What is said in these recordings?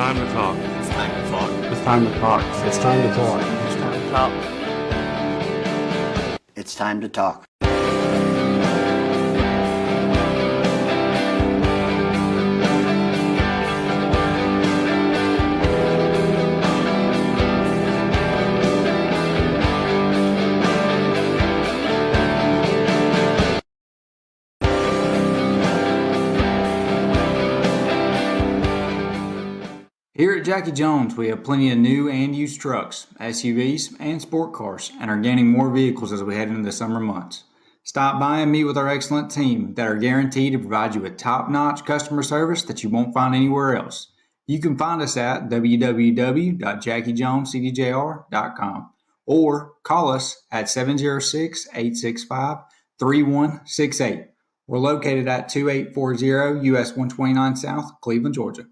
time to talk. It's time to talk. It's time to talk. It's time to talk. It's time to talk. It's time to talk. Here at Jacky Jones, we have plenty of new and used trucks, SUVs, and sport cars, and are gaining more vehicles as we head into the summer months. Stop by and meet with our excellent team that are guaranteed to provide you with top-notch customer service that you won't find anywhere else. You can find us at www.jackyjonescdjr.com or call us at 706-865-3168. We're located at 2840 US 129 South, Cleveland, Georgia.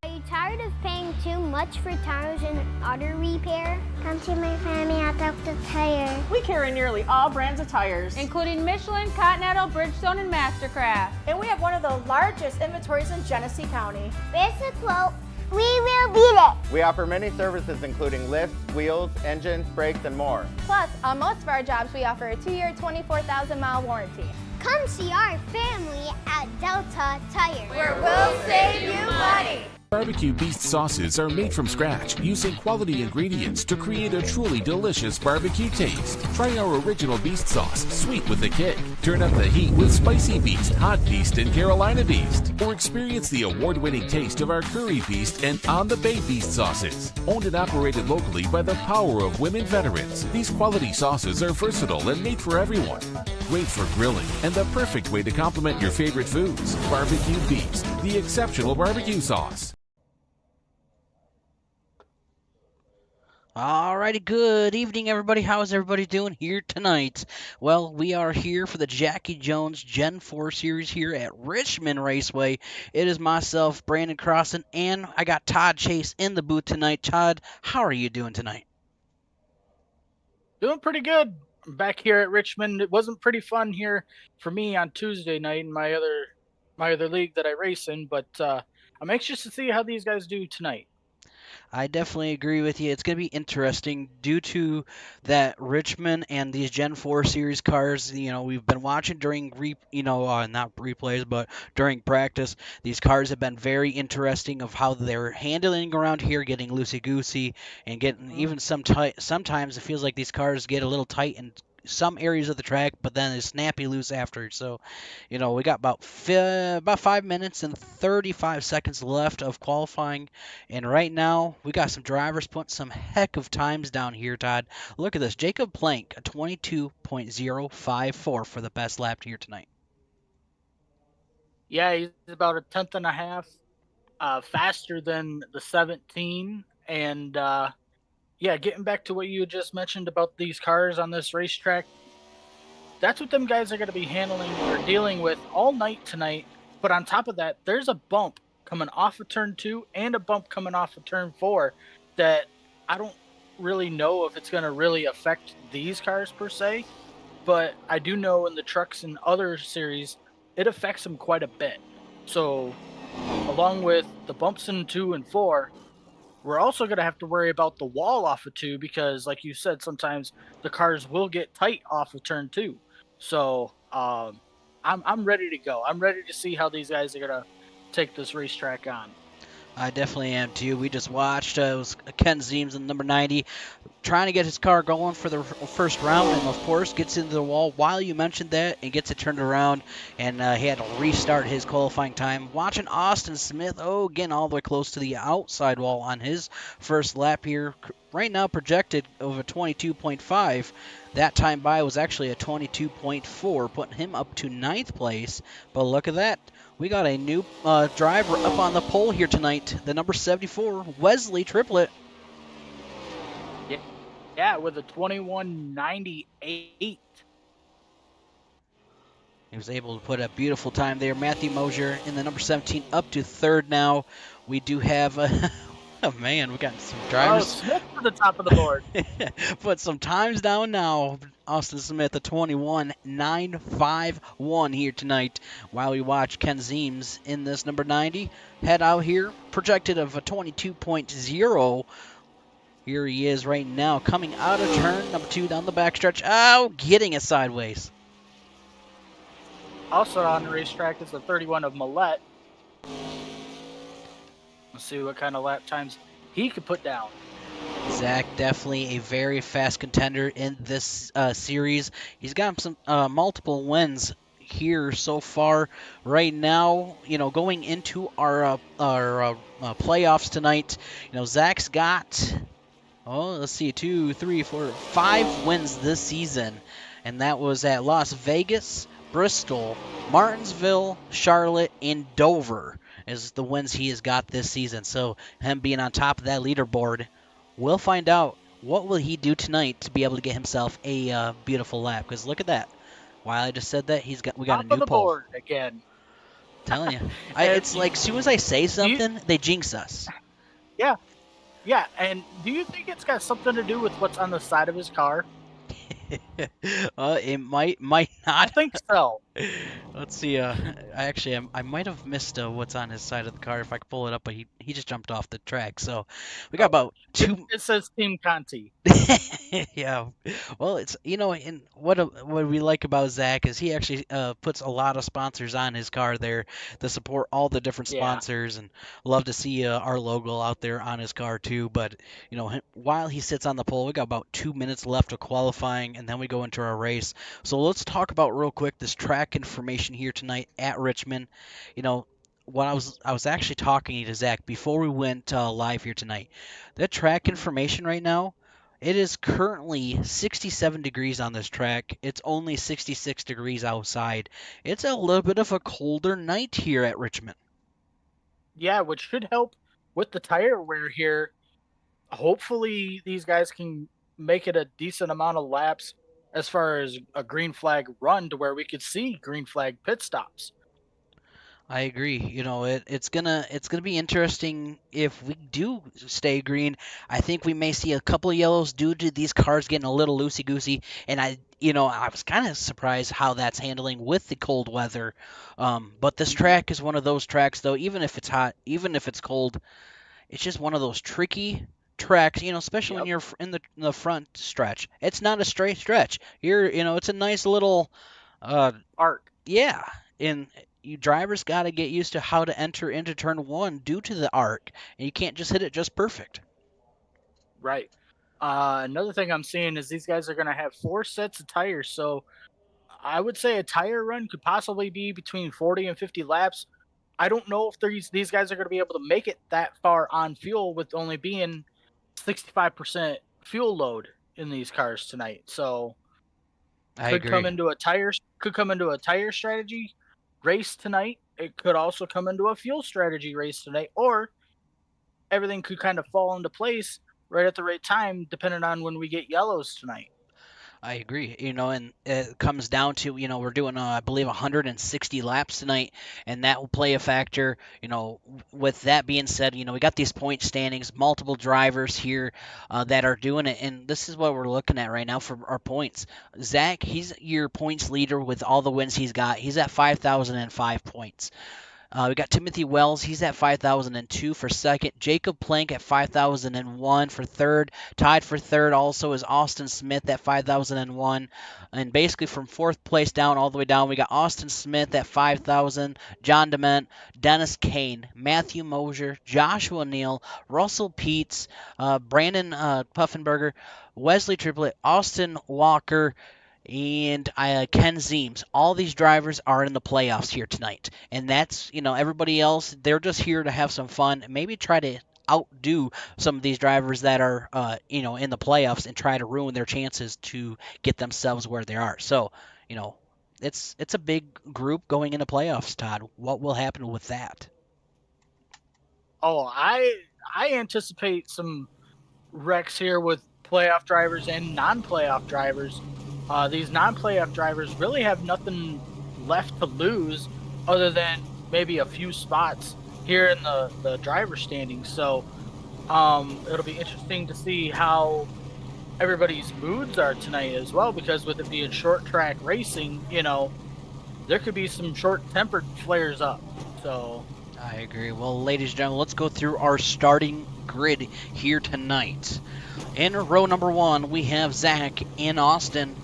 Are you tired of paying too much for tires and auto repair? Come to my family at Dr. Tire. We carry nearly all brands of tires, including Michelin, Continental, Bridgestone, and Mastercraft. And we have one of the largest inventories in Genesee County. Basic quote, we will beat it. We offer many services including lifts, wheels, engines, brakes, and more. Plus, on most of our jobs, we offer a 2-year, 24,000-mile warranty. Come see our family at Delta Tire, where we'll save you money. Barbecue Beast sauces are made from scratch using quality ingredients to create a truly delicious barbecue taste. Try our original Beast sauce, sweet with a kick. Turn up the heat with Spicy Beast, Hot Beast, and Carolina Beast. Or experience the award-winning taste of our Curry Beast and On the Bay Beast sauces. Owned and operated locally by the power of women veterans, these quality sauces are versatile and made for everyone. Great for grilling and the perfect way to complement your favorite foods. Barbecue Beast, the exceptional barbecue sauce. Alrighty, good evening, everybody. How is everybody doing here tonight? Well, we are here for the Jacky Jones Gen 4 series here at Richmond Raceway. It is myself, Brandon Crossan, and I got Todd Chase in the booth tonight. Todd, how are you doing tonight? Doing pretty good. I'm back here at Richmond. It wasn't pretty fun here for me on Tuesday night in my other league that I race in, but I'm anxious to see how these guys do tonight. I definitely agree with you. It's going to be interesting due to that Richmond and these Gen 4 series cars. You know, we've been watching during not replays, but during practice. These cars have been very interesting of how they're handling around here, getting loosey-goosey and getting even sometimes it feels like these cars get a little tight in some areas of the track, but then it's snappy loose after. So, you know, we got about 5 minutes and 35 seconds left of qualifying, and right now we got some drivers putting some heck of times down here. Todd, look at this. Jacob Plank, a 22.054 for the best lap here tonight. Yeah, he's about a tenth and a half faster than the 17, and yeah, getting back to what you just mentioned about these cars on this racetrack, that's what them guys are going to be handling or dealing with all night tonight. But on top of that, there's a bump coming off of turn 2 and a bump coming off of turn 4 that I don't really know if it's going to really affect these cars per se. But I do know in the trucks and other series, it affects them quite a bit. So along with the bumps in 2 and 4, we're also going to have to worry about the wall off of 2 because, like you said, sometimes the cars will get tight off of turn 2. So I'm ready to go. I'm ready to see how these guys are going to take this racetrack on. I definitely am too. We just watched it was Ken Zeems in number 90 trying to get his car going for the first round, and of course gets into the wall while you mentioned that and gets it turned around, and he had to restart his qualifying time. Watching Austin Smith, getting all the way close to the outside wall on his first lap here. Right now projected over 22.5. That time by was actually a 22.4, putting him up to 9th place. But look at that. We got a new driver up on the pole here tonight. The number 74, Wesley Triplett. Yeah, with a 21.98. He was able to put a beautiful time there. Matthew Mosier in the number 17 up to 3rd now. We do have Man, we got some Oh, drivers. Smith to the top of the board. Put some times down now. Austin Smith, a 21.951 here tonight. While we watch Ken Zeems in this number 90 head out here, projected of a 22.0. Here he is right now, coming out of turn number 2 down the backstretch. Oh, getting it sideways. Also on the racetrack is the 31 of Millette. Let's see what kind of lap times he could put down. Zach, definitely a very fast contender in this series. He's got some multiple wins here so far. Right now, going into our playoffs tonight, Zach's got, let's see, 2, 3, 4, 5 wins this season, and that was at Las Vegas, Bristol, Martinsville, Charlotte, and Dover is the wins he has got this season. So him being on top of that leaderboard, we'll find out what will he do tonight to be able to get himself a beautiful lap. Because look at that. While I just said that, we got a new pole. Board again. Telling you, it's like as soon as I say something, they jinx us. Yeah, and do you think it's got something to do with what's on the side of his car? It might not. I think so. Let's see. I might have missed what's on his side of the car if I could pull it up, but he just jumped off the track. So we got about 2. It says Team Conti. Yeah. Well, it's and what we like about Zach is he actually puts a lot of sponsors on his car there to support all the different sponsors, and love to see our logo out there on his car too. But while he sits on the pole, we got about 2 minutes left of qualifying, and then we go into our race. So let's talk about real quick this track information here tonight at Richmond. What I was actually talking to Zach before we went live here tonight. That track information right now, it is currently 67 degrees on this track. It's only 66 degrees outside. It's a little bit of a colder night here at Richmond. Yeah, which should help with the tire wear here. Hopefully these guys can make it a decent amount of laps as far as a green flag run to where we could see green flag pit stops. I agree. It's gonna be interesting if we do stay green. I think we may see a couple of yellows due to these cars getting a little loosey goosey. And I was kind of surprised how that's handling with the cold weather. But this track is one of those tracks, though. Even if it's hot, even if it's cold, it's just one of those tricky tracks. Especially when you're in the front stretch. It's not a straight stretch. It's a nice little arc. Yeah, and you drivers got to get used to how to enter into turn 1 due to the arc, and you can't just hit it just perfect. Right. Another thing I'm seeing is these guys are going to have 4 sets of tires, so I would say a tire run could possibly be between 40 and 50 laps. I don't know if these guys are going to be able to make it that far on fuel with only being 65% fuel load in these cars tonight. So I agree. Come into a tire strategy race tonight. It could also come into a fuel strategy race tonight, or everything could kind of fall into place right at the right time, depending on when we get yellows tonight. I agree. And it comes down to, we're doing, I believe, 160 laps tonight, and that will play a factor. With that being said, we got these point standings, multiple drivers here that are doing it, and this is what we're looking at right now for our points. Zach, he's your points leader with all the wins he's got. He's at 5,005 points. We got Timothy Wells. He's at 5,002 for second. Jacob Plank at 5,001 for third. Tied for third also is Austin Smith at 5,001. And basically from fourth place down all the way down, we got Austin Smith at 5,000, John Dement, Dennis Kane, Matthew Mosier, Joshua Neal, Russell Peets, Brandon Puffenberger, Wesley Triplett, Austin Walker, and Ken Zeems. All these drivers are in the playoffs here tonight. And that's, everybody else, they're just here to have some fun, maybe try to outdo some of these drivers that are, in the playoffs and try to ruin their chances to get themselves where they are. So, it's a big group going into playoffs, Todd. What will happen with that? Oh, I anticipate some wrecks here with playoff drivers and non-playoff drivers. These non-playoff drivers really have nothing left to lose other than maybe a few spots here in the driver standings. So It'll be interesting to see how everybody's moods are tonight as well, because with it being short track racing, there could be some short-tempered flares up. So I agree. Well, ladies and gentlemen, let's go through our starting grid here tonight. In row number 1, we have Zach and Austin.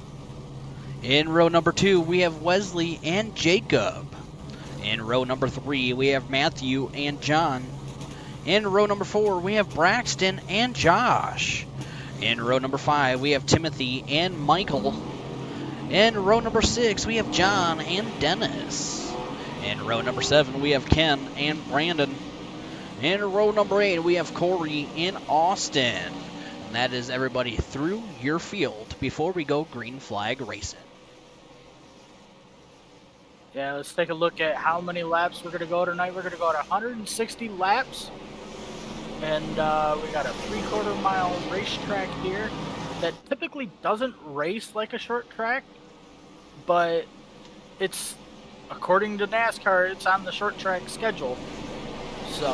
In row number 2, we have Wesley and Jacob. In row number 3, we have Matthew and John. In row number 4, we have Braxton and Josh. In row number 5, we have Timothy and Michael. In row number 6, we have John and Dennis. In row number 7, we have Ken and Brandon. In row number 8, we have Corey and Austin. And that is everybody through your field before we go green flag racing. yeah, let's take a look at how many laps we're going to go tonight. We're going to go at 160 laps. And we got a 3/4 mile racetrack here that typically doesn't race like a short track, but it's, according to NASCAR, it's on the short track schedule. So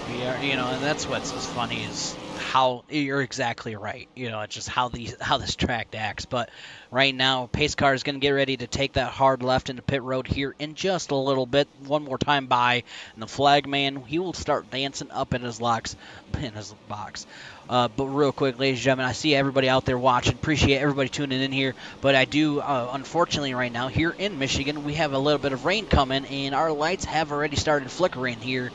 we are, and that's what's so funny is how you're exactly right. It's just how this track acts. But right now, pace car is going to get ready to take that hard left into pit road here in just a little bit. One more time by, and the flag man, he will start dancing up in his box. But real quick, ladies and gentlemen, I see everybody out there watching. Appreciate everybody tuning in here. But I do, unfortunately, right now, here in Michigan, we have a little bit of rain coming, and our lights have already started flickering here.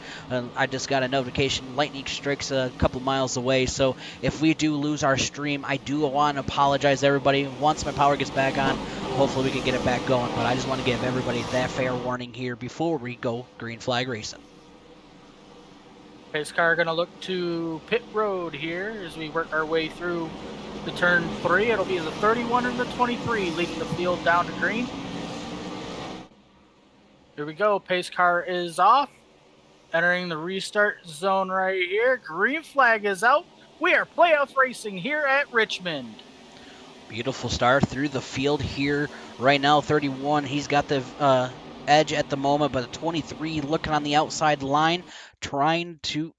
I just got a notification, lightning strikes a couple miles away. So if we do lose our stream, I do want to apologize to everybody. Once my power gets back on, hopefully we can get it back going. But I just want to give everybody that fair warning here before we go green flag racing. pace car going to look to pit road here as we work our way through the turn 3. It'll be the 31 and the 23 leading the field down to green. Here we go. Pace car is off. Entering the restart zone right here. Green flag is out. We are playoff racing here at Richmond. Beautiful start through the field here. Right now, 31, he's got the edge at the moment, but the 23 looking on the outside line, trying to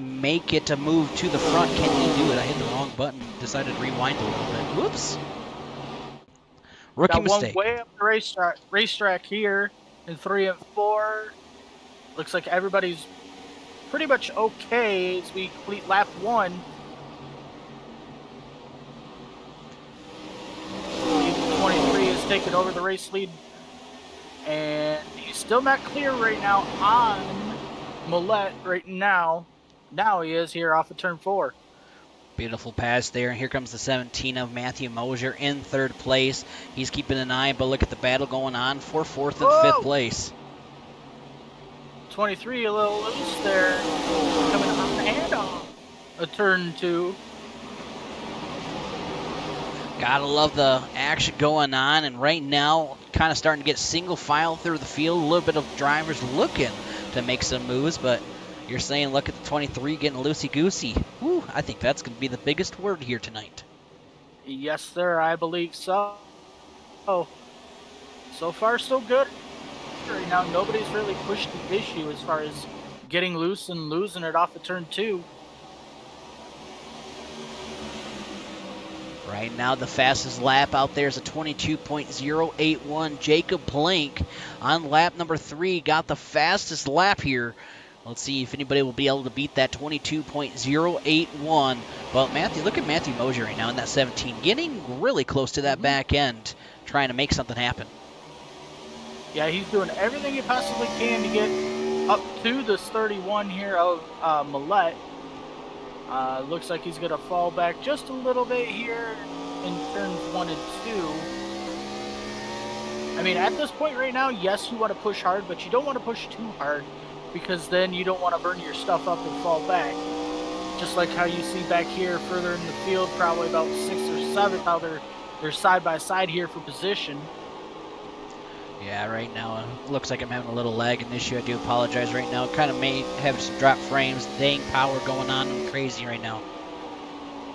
make it to move to the front. Can he do it? I hit the wrong button. Decided to rewind a little bit. Whoops. Rookie mistake. One way up the racetrack here in 3 and 4. Looks like everybody's pretty much okay as we complete lap 1. 23 is taking over the race lead, and he's still not clear right now on Millette right now. Now he is here off of turn 4. Beautiful pass there. And here comes the 17 of Matthew Mosier in 3rd place. He's keeping an eye, but look at the battle going on for 4th and 5th place. 23 a little loose there, coming on and off a turn 2. Gotta love the action going on, and right now kind of starting to get single file through the field. A little bit of drivers looking to make some moves, but you're saying look at the 23 getting loosey-goosey. Woo, I think that's going to be the biggest word here tonight. Yes, sir, I believe so. Oh, so far so good. Right now, nobody's really pushed the issue as far as getting loose and losing it off of turn 2. Right now, the fastest lap out there is a 22.081. Jacob Plank on lap number 3 got the fastest lap here. Let's see if anybody will be able to beat that 22.081. But Matthew, look at Matthew Mosier right now in that 17, getting really close to that back end, trying to make something happen. Yeah, he's doing everything he possibly can to get up to this 31 here of Millette. Looks like he's going to fall back just a little bit here in turns 1 and 2. I mean, at this point right now, yes, you want to push hard, but you don't want to push too hard because then you don't want to burn your stuff up and fall back. Just like how you see back here further in the field, probably about 6 or 7, how they're side by side here for position. Yeah, right now it looks like I'm having a little lagging issue. I do apologize right now. Kind of may have some drop frames, dang power going on. I'm crazy right now.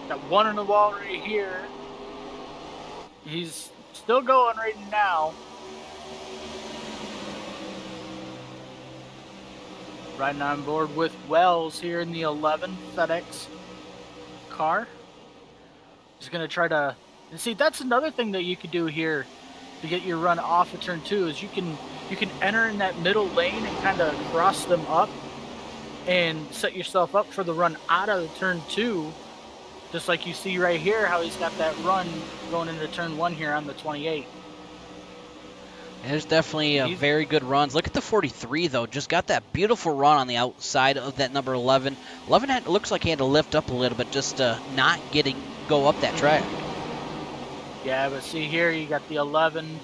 Got one on the wall right here. He's still going right now. riding on board with Wells here in the 11 FedEx car. Just going to try to... And see, that's another thing that you could do here to get your run off of turn 2 is you can enter in that middle lane and kind of cross them up and set yourself up for the run out of turn 2. Just like you see right here, how he's got that run going into turn 1 here on the 28. There's definitely very good runs. Look at the 43, though. Just got that beautiful run on the outside of that number 11. 11 looks like he had to lift up a little bit just not go up that track. Yeah, but see here, you got the 11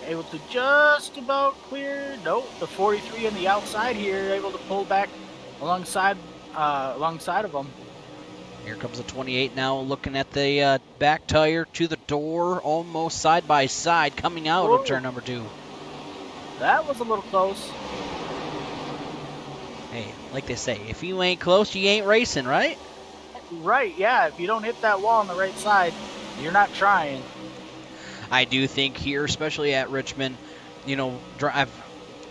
able to just about clear. Nope, the 43 on the outside here, able to pull back alongside of them. Here comes the 28 now, looking at the back tire to the door, almost side by side, coming out of turn number 2. That was a little close. Hey, like they say, if you ain't close, you ain't racing, right? Right, yeah. If you don't hit that wall on the right side, you're not trying. I do think here, especially at Richmond, you know,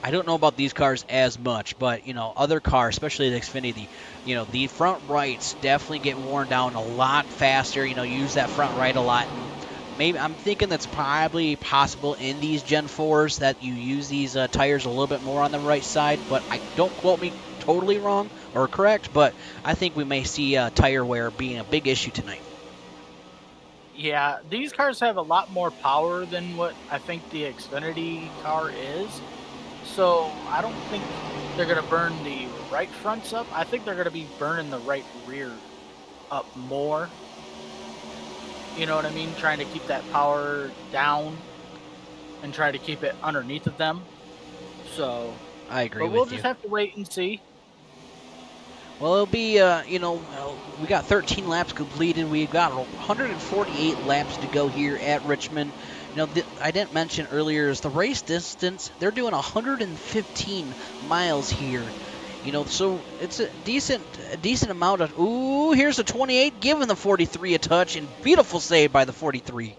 I don't know about these cars as much, but, you know, other cars, especially the Xfinity, you know, the front rights definitely get worn down a lot faster. You know, use that front right a lot. And maybe I'm thinking that's probably possible in these Gen 4s that you use these tires a little bit more on the right side, but I don't quote me totally wrong or correct, but I think we may see tire wear being a big issue tonight. Yeah, these cars have a lot more power than what I think the Xfinity car is. So I don't think they're going to burn the right fronts up. I think they're going to be burning the right rear up more. You know what I mean? Trying to keep that power down and try to keep it underneath of them. So I agree with you. But we'll just have to wait and see. Well, it'll be, you know, we got 13 laps completed. We've got 148 laps to go here at Richmond. You know, I didn't mention earlier is the race distance. They're doing 115 miles here. You know, so it's a decent amount of. Ooh, here's the 28 giving the 43 a touch, and beautiful save by the 43.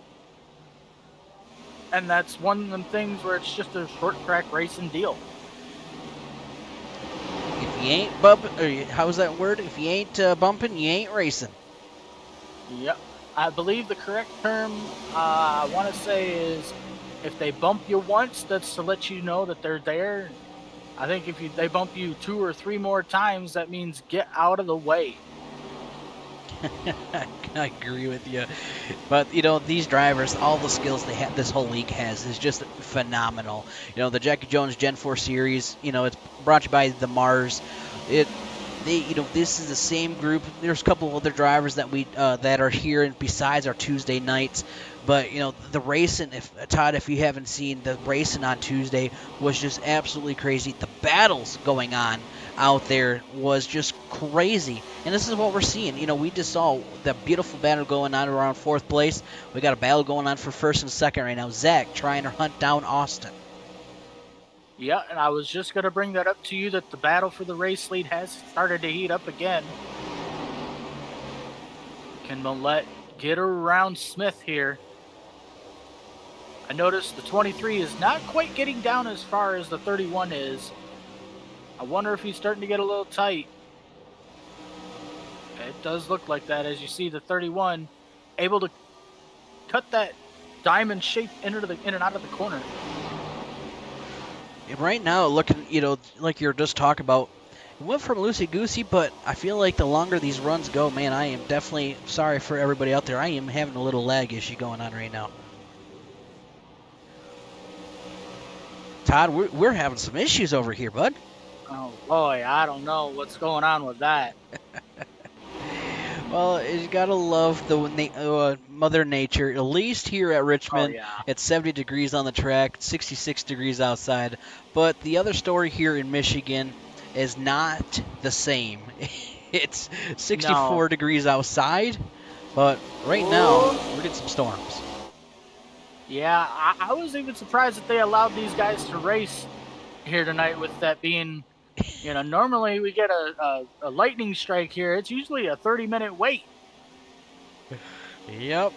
And that's one of them things where it's just a short track racing deal. If you ain't bumping, how's that word? If you ain't bumping, you ain't racing. Yep. I believe the correct term, I want to say, is if they bump you once, that's to let you know that they're there. I think if they bump you 2 or 3 more times, that means get out of the way. I agree with you. But, you know, these drivers, all the skills they have, this whole league has is just phenomenal. You know, the Jacky Jones Gen 4 Series, you know, it's brought to you by the Mars. You know, this is the same group. There's a couple of other drivers that that are here, and besides our Tuesday nights. But you know, the racing. If you haven't seen the racing on Tuesday, was just absolutely crazy. The battles going on out there was just crazy, and this is what we're seeing. You know, we just saw the beautiful battle going on around 4th place. We got a battle going on for 1st and 2nd right now. Zach trying to hunt down Austin. Yeah, and I was just going to bring that up to you that the battle for the race lead has started to heat up again. Can Millette get around Smith here? I noticed the 23 is not quite getting down as far as the 31 is. I wonder if he's starting to get a little tight. It does look like that, as you see the 31 able to cut that diamond shape in and out of the corner. Right now, looking, you know, like you're just talking about, it went from loosey-goosey, but I feel like the longer these runs go, man, I am definitely sorry for everybody out there. I am having a little lag issue going on right now. Todd, we're having some issues over here, bud. Oh, boy, I don't know what's going on with that. Well, you gotta love the Mother Nature. At least here at Richmond, it's 70 degrees on the track, 66 degrees outside. But the other story here in Michigan is not the same. It's 64 degrees outside, but right now we're getting some storms. Yeah, I was even surprised that they allowed these guys to race here tonight with that being, you know, normally we get a lightning strike here. It's usually a 30-minute wait. Yep,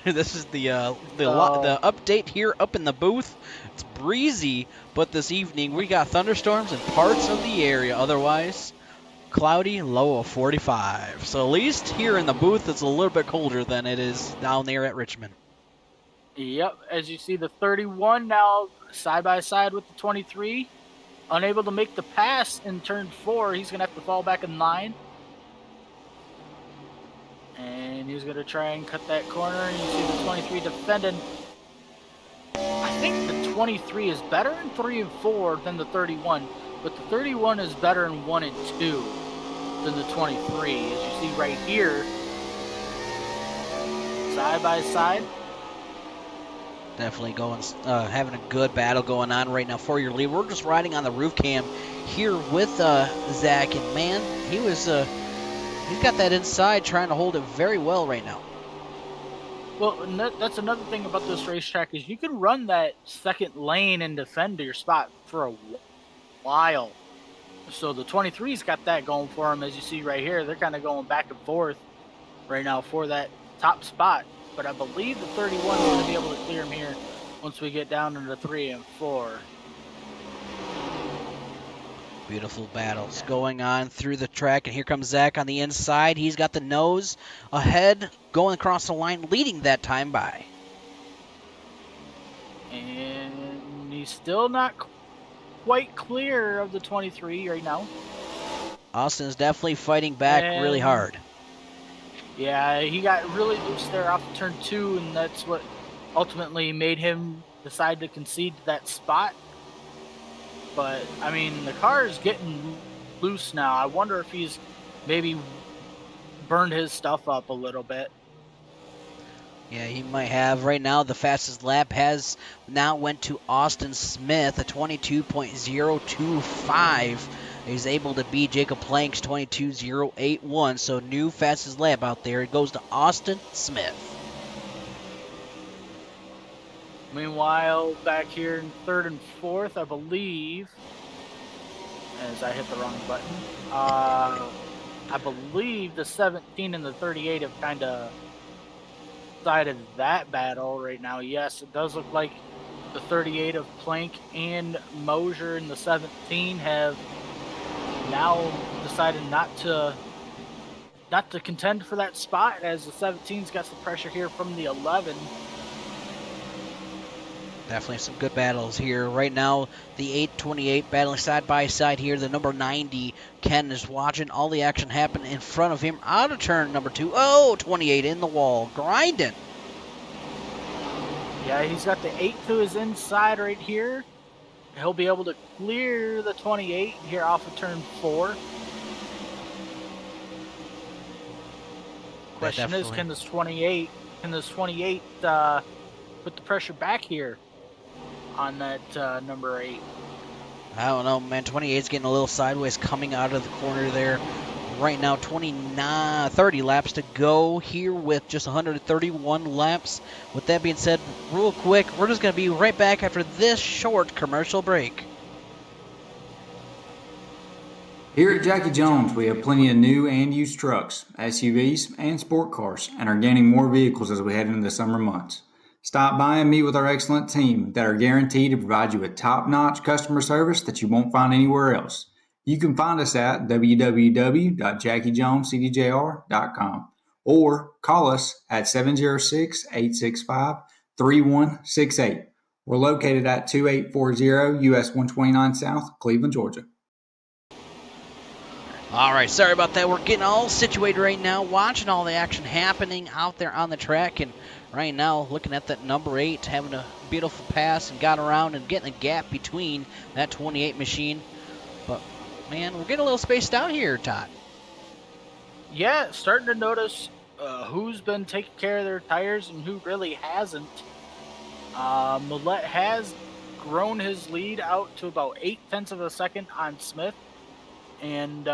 this is the update here up in the booth. It's breezy, but this evening we got thunderstorms in parts of the area. Otherwise, cloudy, low of 45. So at least here in the booth, it's a little bit colder than it is down there at Richmond. Yep, as you see the 31 now side by side with the 23. Unable to make the pass in turn 4. He's going to have to fall back in line. And he's going to try and cut that corner. And you see the 23 defending. I think the 23 is better in 3 and 4 than the 31. But the 31 is better in 1 and 2 than the 23. As you see right here. Side by side. Definitely going, having a good battle going on right now for your lead. We're just riding on the roof cam here with Zach, and man, he's got that inside trying to hold it very well right now. Well, that's another thing about this racetrack is you can run that second lane and defend your spot for a while. So the 23's got that going for them, as you see right here. They're kind of going back and forth right now for that top spot. But I believe the 31 is going to be able to clear him here once we get down into 3 and 4. Beautiful battles going on through the track, and here comes Zach on the inside. He's got the nose ahead, going across the line, leading that time by. And he's still not quite clear of the 23 right now. Austin is definitely fighting back really hard. Yeah, he got really loose there off of turn 2, and that's what ultimately made him decide to concede to that spot. But, I mean, the car is getting loose now. I wonder if he's maybe burned his stuff up a little bit. Yeah, he might have. Right now, the fastest lap has now went to Austin Smith, a 22.025. He's able to beat Jacob Plank's 22.081, so new fastest lap out there. It goes to Austin Smith. Meanwhile, back here in 3rd and 4th, I believe, as I hit the wrong button, I believe the 17 and the 38 have kind of decided that battle right now. Yes, it does look like the 38 of Plank and Mosier and the 17 have now decided not to contend for that spot, as the 17's got some pressure here from the 11. Definitely some good battles here. Right now, the 828 battling side by side here. The number 90, Ken, is watching all the action happen in front of him out of turn number 2. Oh, 28 in the wall, grinding. Yeah, he's got the 8 to his inside right here. He'll be able to clear the 28 here off of turn 4. Question is, can this 28 put the pressure back here on that number 8? I don't know, man. 28's getting a little sideways coming out of the corner there. Right now, 30 laps to go here with just 131 laps. With that being said, real quick, we're just going to be right back after this short commercial break. Here at Jacky Jones, we have plenty of new and used trucks, SUVs, and sport cars, and are gaining more vehicles as we head into the summer months. Stop by and meet with our excellent team that are guaranteed to provide you with top-notch customer service that you won't find anywhere else. You can find us at www.jackyjonescdjr.com or call us at 706-865-3168. We're located at 2840 US 129 South, Cleveland, Georgia. All right, sorry about that. We're getting all situated right now, watching all the action happening out there on the track, and right now looking at that number 8 having a beautiful pass and got around and getting a gap between that 28 machine. But man, we're getting a little spaced out here, Todd. Yeah, starting to notice who's been taking care of their tires and who really hasn't. Millette has grown his lead out to about 0.8 of a second on Smith. And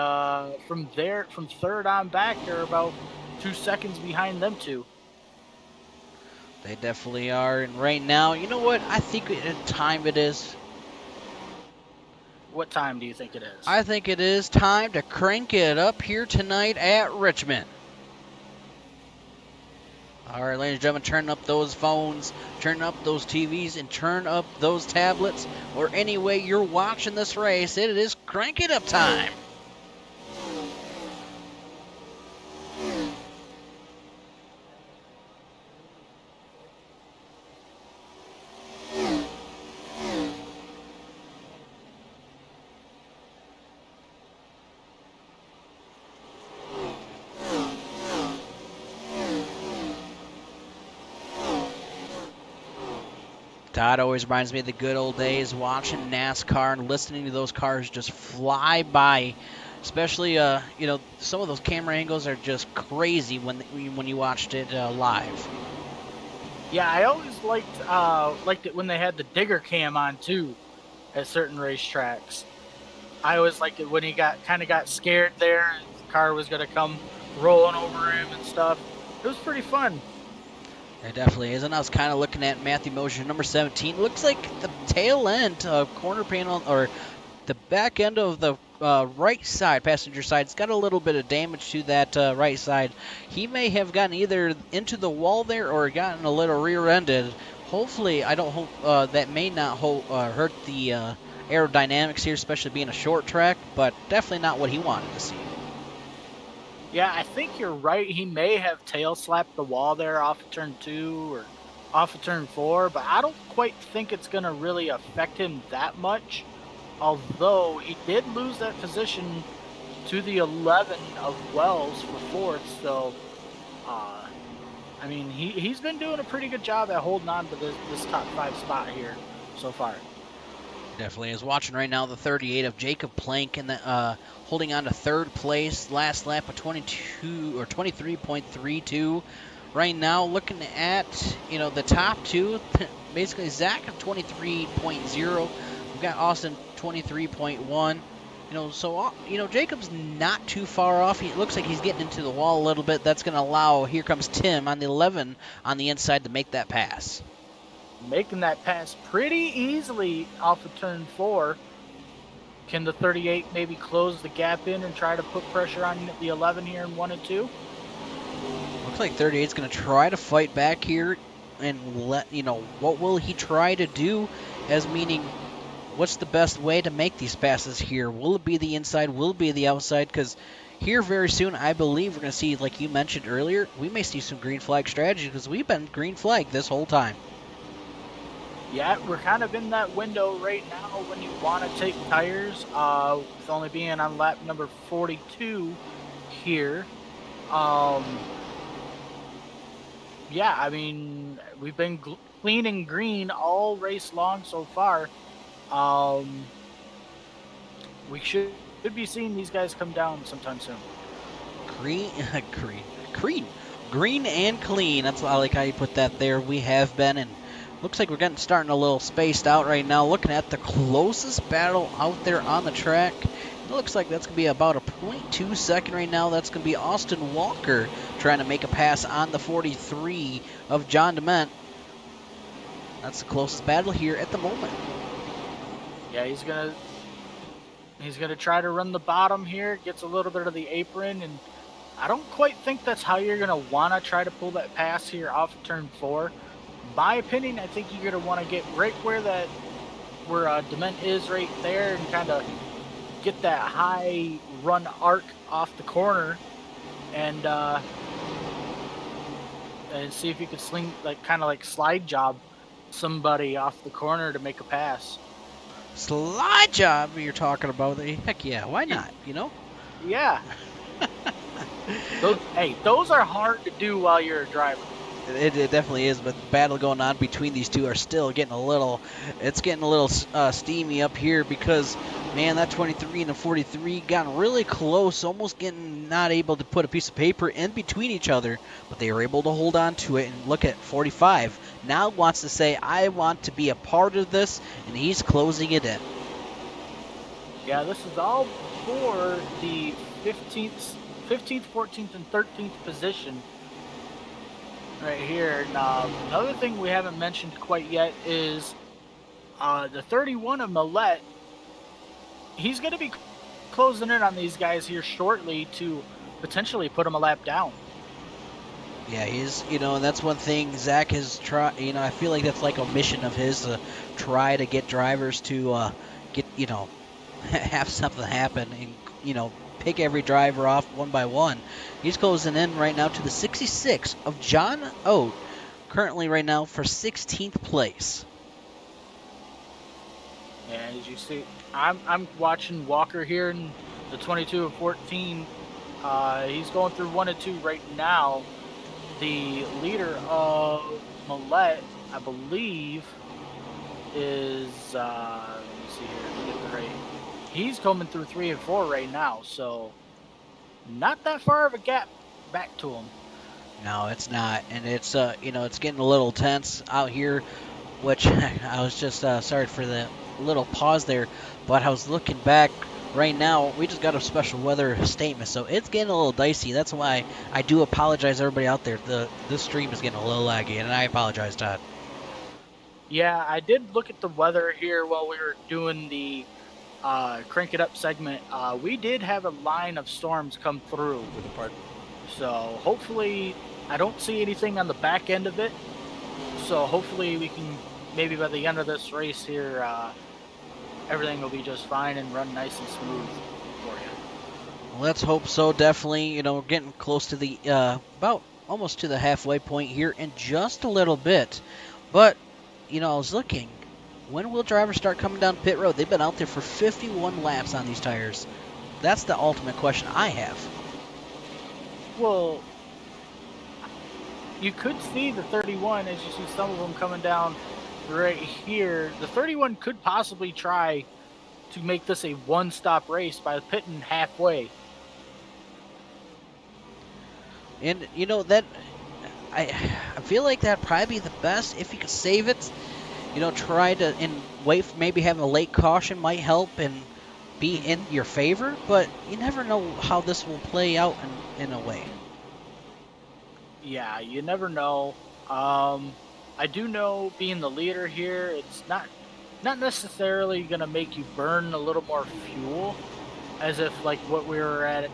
from there, from 3rd on back, they're about 2 seconds behind them two. They definitely are. And right now, you know what? I think what time it is. What time do you think it is? I think it is time to crank it up here tonight at Richmond. All right, ladies and gentlemen, turn up those phones, turn up those TVs, and turn up those tablets, or any way you're watching this race. It is crank it up time. Todd always reminds me of the good old days watching NASCAR and listening to those cars just fly by. Especially, you know, some of those camera angles are just crazy when you watched it live. Yeah, I always liked it when they had the digger cam on too, at certain racetracks. I always liked it when he kind of got scared there, and the car was gonna come rolling over him and stuff. It was pretty fun. It definitely is. And I was kind of looking at Matthew Mosher, number 17. Looks like the tail end corner panel, or the back end of the right side, passenger side, it's got a little bit of damage to that right side. He may have gotten either into the wall there or gotten a little rear-ended. Hopefully, I don't hope that may not hurt the aerodynamics here, especially being a short track, but definitely not what he wanted to see. Yeah, I think you're right. He may have tail slapped the wall there off of turn 2 or off of turn 4, but I don't quite think it's going to really affect him that much. Although he did lose that position to the 11 of Wells for fourth, so I mean he's been doing a pretty good job at holding on to this top 5 spot here so far. Definitely is. Watching right now the 38 of Jacob Plank and holding on to third place. Last lap of 22 or 23.32. Right now, looking at the top 2, basically Zach at 23.0. We've got Austin 23.1. So Jacob's not too far off. It looks like he's getting into the wall a little bit. That's going to allow. Here comes Tim on the 11 on the inside to make that pass. Making that pass pretty easily off of turn 4. Can the 38 maybe close the gap in and try to put pressure on the 11 here in 1 and 2? Looks like 38's going to try to fight back here and what will he try to do, as meaning what's the best way to make these passes here? Will it be the inside? Will it be the outside? Because here very soon, I believe we're going to see, like you mentioned earlier, we may see some green flag strategy because we've been green flag this whole time. Yeah, we're kind of in that window right now when you want to take tires, with only being on lap number 42 here. Yeah, I mean, we've been clean and green all race long so far. We should be seeing these guys come down sometime soon. Green and clean. That's I like how you put that there. We have been, and looks like we're starting a little spaced out right now. Looking at the closest battle out there on the track, it looks like that's going to be about a 0.2 second right now. That's going to be Austin Walker trying to make a pass on the 43 of John DeMent. That's the closest battle here at the moment. Yeah, he's gonna try to run the bottom here. Gets a little bit of the apron, and I don't quite think that's how you're gonna want to try to pull that pass here off of turn 4. My opinion, I think you're gonna want to get right where DeMent is right there, and kind of get that high run arc off the corner, and see if you could sling kind of slide job somebody off the corner to make a pass. Slide job you're talking about? Heck yeah, why not? Yeah. Those are hard to do while you're a driver. It definitely is, but the battle going on between these two are still getting a little steamy up here because, man, that 23 and the 43 got really close, almost not able to put a piece of paper in between each other, but they were able to hold on to it. And look at 45. Now wants to say, I want to be a part of this, and he's closing it in. Yeah, this is all for the 15th, 14th, and 13th position. Right here. And, another thing we haven't mentioned quite yet is the 31 of Millette. He's going to be closing in on these guys here shortly to potentially put them a lap down. Yeah, he's, and that's one thing Zach has tried, I feel like that's like a mission of his to try to get drivers to get, have something happen and, pick every driver off one by one. He's closing in right now to the 66 of John Oat, currently right now for 16th place. Yeah, as you see, I'm watching Walker here in the 22 of 14. He's going through 1 and 2 right now. The leader of Millette, I believe, is let me see here. Get the right. He's coming through 3 and 4 right now, so not that far of a gap back to him. No, it's not, and it's it's getting a little tense out here, which I was just sorry for the little pause there, but I was looking back. Right now, we just got a special weather statement, so it's getting a little dicey. That's why I do apologize, everybody out there. This stream is getting a little laggy, and I apologize, Todd. Yeah, I did look at the weather here while we were doing the Crank It Up segment. We did have a line of storms come through. So hopefully, I don't see anything on the back end of it. So hopefully we can, maybe by the end of this race here, everything will be just fine and run nice and smooth for you. Let's hope so, definitely. We're getting close to the, about almost to the halfway point here in just a little bit. But, I was looking, when will drivers start coming down pit road? They've been out there for 51 laps on these tires. That's the ultimate question I have. Well, you could see the 31 as you see some of them coming down right here. The 31 could possibly try to make this a one-stop race by pitting halfway. And that I feel like that'd probably be the best if you could save it. Try to and wait. Maybe having a late caution might help and be in your favor. But you never know how this will play out in a way. Yeah, you never know. I do know being the leader here, it's not necessarily going to make you burn a little more fuel, as if like what we were at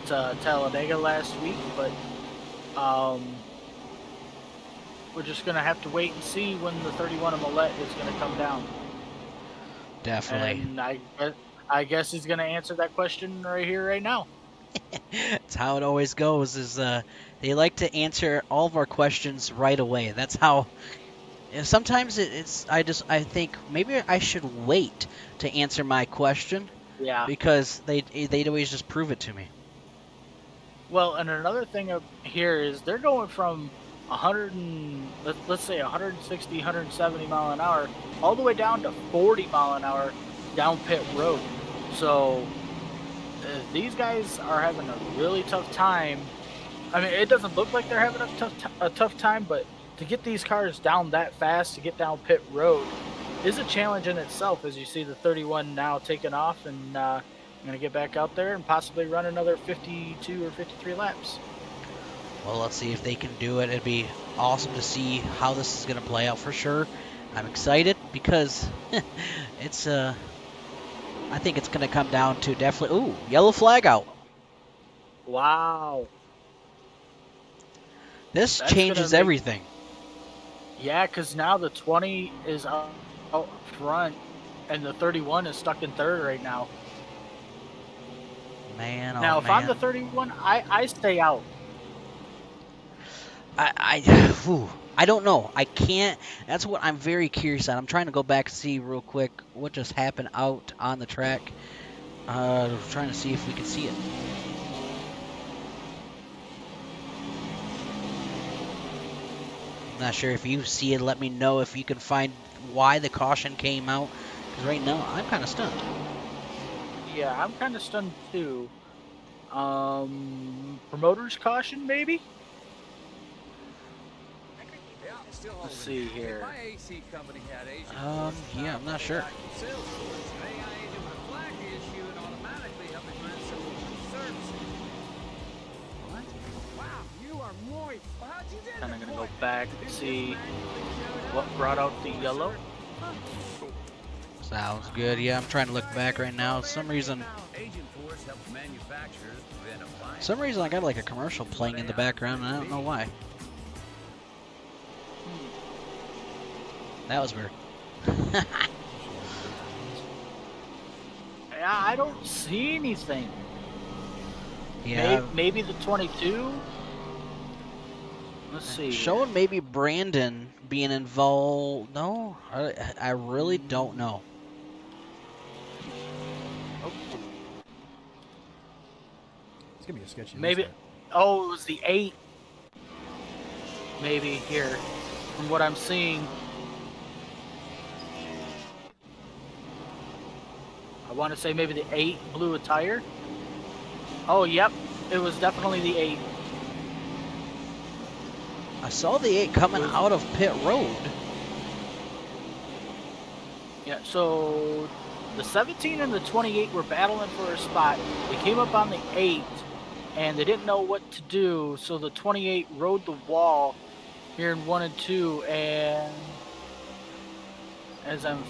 Talladega last week, but we're just going to have to wait and see when the 31 of Millette is going to come down. Definitely. And I guess he's going to answer that question right here, right now. That's how it always goes, is they like to answer all of our questions right away. That's how. Sometimes I think maybe I should wait to answer my question. Yeah. Because they'd always just prove it to me. Well, and another thing up here is they're going from 160, 170 mile an hour all the way down to 40 mile an hour down pit road. So these guys are having a really tough time. I mean, it doesn't look like they're having a tough time, but to get these cars down that fast, to get down pit road, is a challenge in itself, as you see the 31 now taking off, and I'm going to get back out there and possibly run another 52 or 53 laps. Well, let's see if they can do it. It'd be awesome to see how this is going to play out for sure. I'm excited because it's I think it's going to come down to definitely, ooh, yellow flag out. Wow. This changes everything. Yeah, because now the 20 is out front, and the 31 is stuck in third right now. Man, now, oh, if man. I'm the 31, I stay out. I don't know. I can't. That's what I'm very curious on. I'm trying to go back and see real quick what just happened out on the track. Trying to see if we can see it. I'm not sure if you see it. Let me know if you can find why the caution came out. Because right now, I'm kind of stunned. Yeah, I'm kind of stunned too. Promoter's caution, maybe? Let's see here. Yeah, I'm not sure. Kind of gonna go back and see what brought out the yellow. Sounds good. Yeah, I'm trying to look back right now. For some reason I got like a commercial playing in the background, and I don't know why. That was weird. I don't see anything. Yeah. Maybe the 22. Let's see. Showing maybe Brandon being involved. No, I really don't know. It's gonna be a sketchy. Maybe. Oh, it was the 8. Maybe here, from what I'm seeing. I want to say maybe the 8 blew a tire. Oh, yep. It was definitely the 8. I saw the 8 coming out of pit road. Yeah, so the 17 and the 28 were battling for a spot. They came up on the 8, and they didn't know what to do, so the 28 rode the wall here in 1 and 2, and as I'm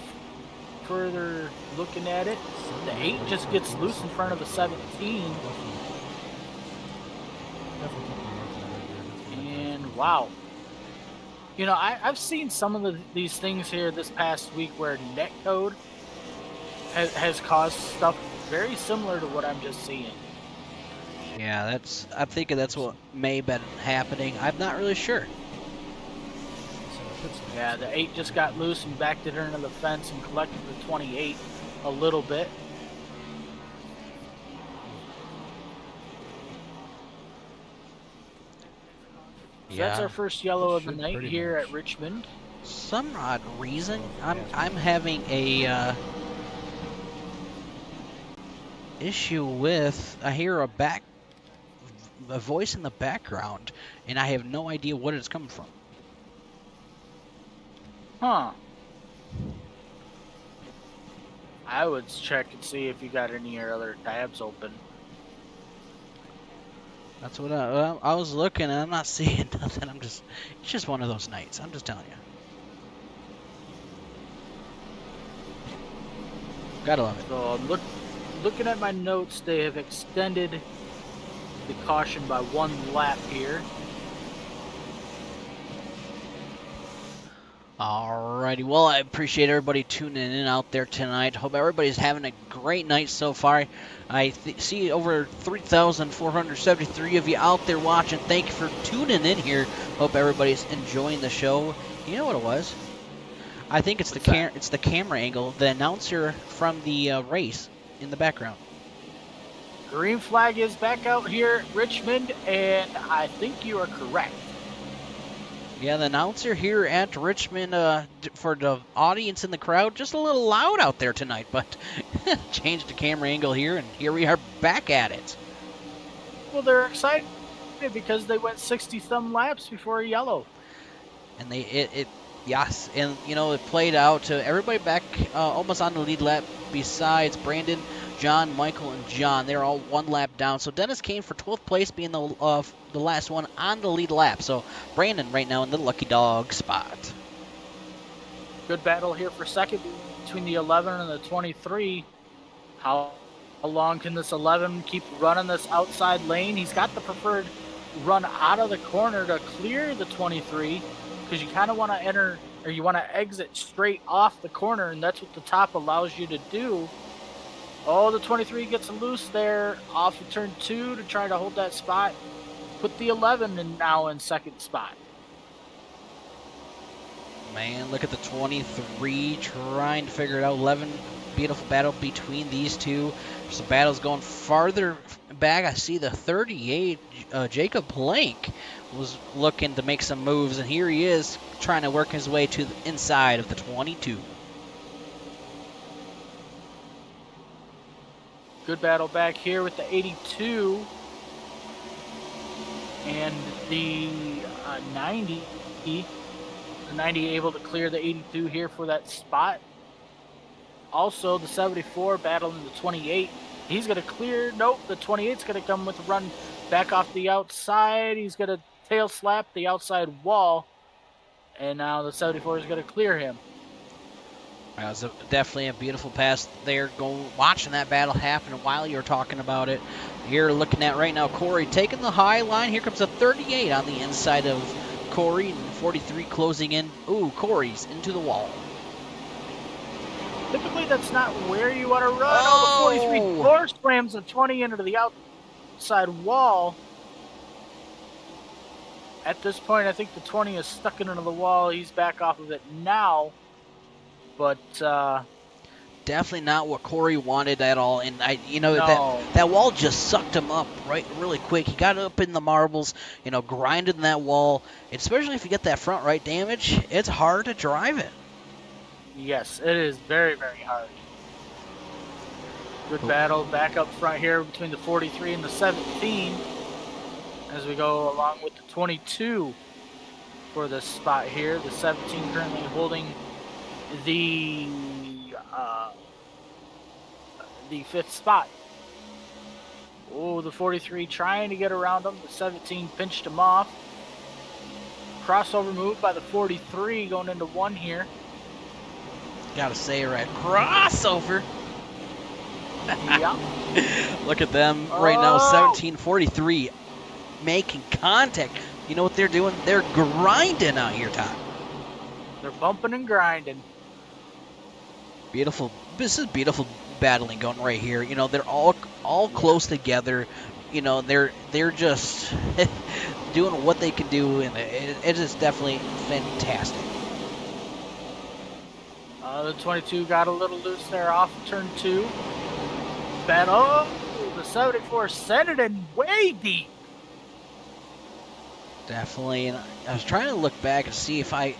further looking at it, the 8 just gets loose in front of the 17. And wow. You know, I've seen some of these things here this past week where netcode has caused stuff very similar to what I'm just seeing. Yeah, I'm thinking that's what may have been happening. I'm not really sure. Yeah, the 8 just got loose and backed it into the fence and collected the 28 a little bit. So Yeah. that's our first yellow of the night here at Richmond. Some odd reason, I'm having a issue with, I hear a voice in the background, and I have no idea what it's coming from. Huh. I would check and see if you got any other tabs open. That's what I was looking, and I'm not seeing nothing. It's just one of those nights. I'm just telling you. Gotta love it. So I'm looking at my notes. They have extended the caution by 1 lap here. Alrighty, well, I appreciate everybody tuning in out there tonight. Hope everybody's having a great night so far. I see over 3,473 of you out there watching. Thank you for tuning in here. Hope everybody's enjoying the show. You know what it was? I think it's it's the camera angle, the announcer from the race in the background. Green flag is back out here at Richmond, and I think you are correct. Yeah, the announcer here at Richmond, for the audience in the crowd, just a little loud out there tonight, but changed the camera angle here, and here we are back at it. Well, they're excited because they went 60-some laps before yellow. And yes, and you know, it played out to everybody back almost on the lead lap besides Brandon, John, Michael, and John. They're all 1 lap down. So Dennis came for 12th place, being the last one on the lead lap. So Brandon right now in the lucky dog spot. Good battle here for second between the 11 and the 23. How long can this 11 keep running this outside lane? He's got the preferred run out of the corner to clear the 23, because you kind of want to enter, or you want to exit straight off the corner, and that's what the top allows you to do. Oh, the 23 gets loose there off of turn 2 to try to hold that spot. Put the 11 now in second spot. Man, look at the 23 trying to figure it out. 11, beautiful battle between these two. So the battle's going farther back. I see the 38, Jacob Blank, was looking to make some moves, and here he is trying to work his way to the inside of the 22. Good battle back here with the 82 and the 90. The 90 able to clear the 82 here for that spot. Also, the 74 battling the 28. He's going to clear. Nope, the 28's going to come with a run back off the outside. He's going to tail slap the outside wall. And now the 74 is going to clear him. That was definitely a beautiful pass there. Watching that battle happen while you're talking about it. You're looking at right now Corey taking the high line. Here comes a 38 on the inside of Corey, and 43 closing in. Ooh, Corey's into the wall. Typically, that's not where you want to run. Oh, the 43 floor slams the 20 into the outside wall. At this point, I think the 20 is stuck into the wall. He's back off of it now. But definitely not what Corey wanted at all. And that wall just sucked him up really quick. He got up in the marbles, grinding that wall. Especially if you get that front right damage, it's hard to drive it. Yes, it is very, very hard. Good battle back up front here between the 43 and the 17 as we go along with the 22 for this spot here. The 17 currently holding the 5th spot. Oh, the 43 trying to get around him. The 17 pinched him off. Crossover move by the 43 going into 1 here. Gotta say it right. Crossover. Yeah. Look at them right now. 17-43 making contact. You know what they're doing? They're grinding out here, Todd. They're bumping and grinding. Beautiful. This is beautiful battling going right here. They're all close together. They're just doing what they can do, and it is definitely fantastic. The 22 got a little loose there off turn 2. Battle. The 74 sent it in way deep. Definitely. And I was trying to look back and see if I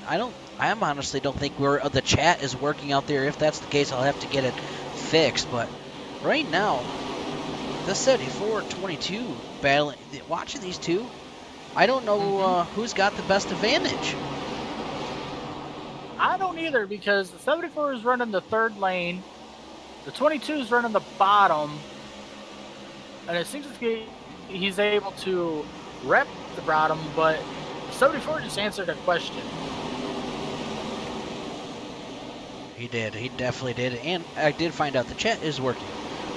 honestly don't think the chat is working out there. If that's the case, I'll have to get it fixed. But right now, the 74-22 battling, watching these two, I don't know who's got the best advantage. I don't either, because the 74 is running the 3rd lane, the 22 is running the bottom, and it seems like he's able to rep the bottom, but the 74 just answered a question. He did. He definitely did. And I did find out the chat is working.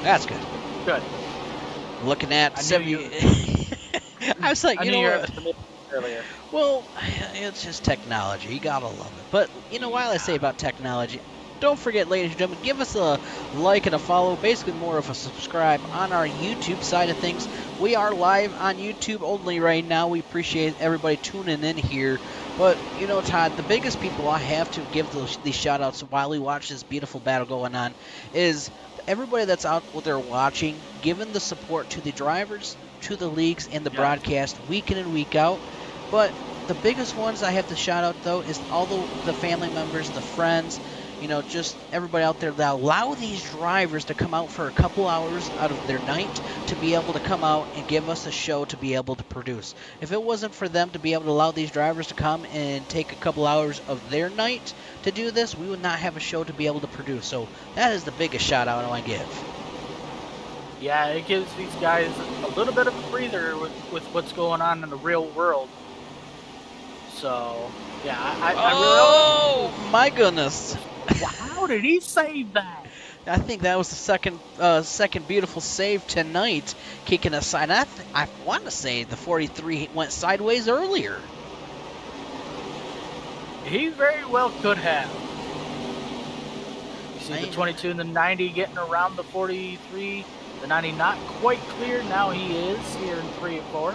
That's good. Good. Looking at 70. I was like, you know what? Earlier. Well, it's just technology. You gotta love it. But, while I say about technology, don't forget, ladies and gentlemen, give us a like and a follow, basically more of a subscribe on our YouTube side of things. We are live on YouTube only right now. We appreciate everybody tuning in here. But, Todd, the biggest people I have to give these shout-outs while we watch this beautiful battle going on is everybody that's out there watching, giving the support to the drivers, to the leagues, and the broadcast week in and week out. But the biggest ones I have to shout out, though, is all the family members, the friends, just everybody out there that allow these drivers to come out for a couple hours out of their night to be able to come out and give us a show to be able to produce. If it wasn't for them to be able to allow these drivers to come and take a couple hours of their night to do this, we would not have a show to be able to produce. So that is the biggest shout out I want to give. Yeah, it gives these guys a little bit of a breather with what's going on in the real world. So, yeah, I really my goodness. How did he save that? I think that was the second beautiful save tonight, kicking aside. I want to say the 43 went sideways earlier. He very well could have. You see the 22 and the 90 getting around the 43. The 90 not quite clear. Now he is here in 3 and 4.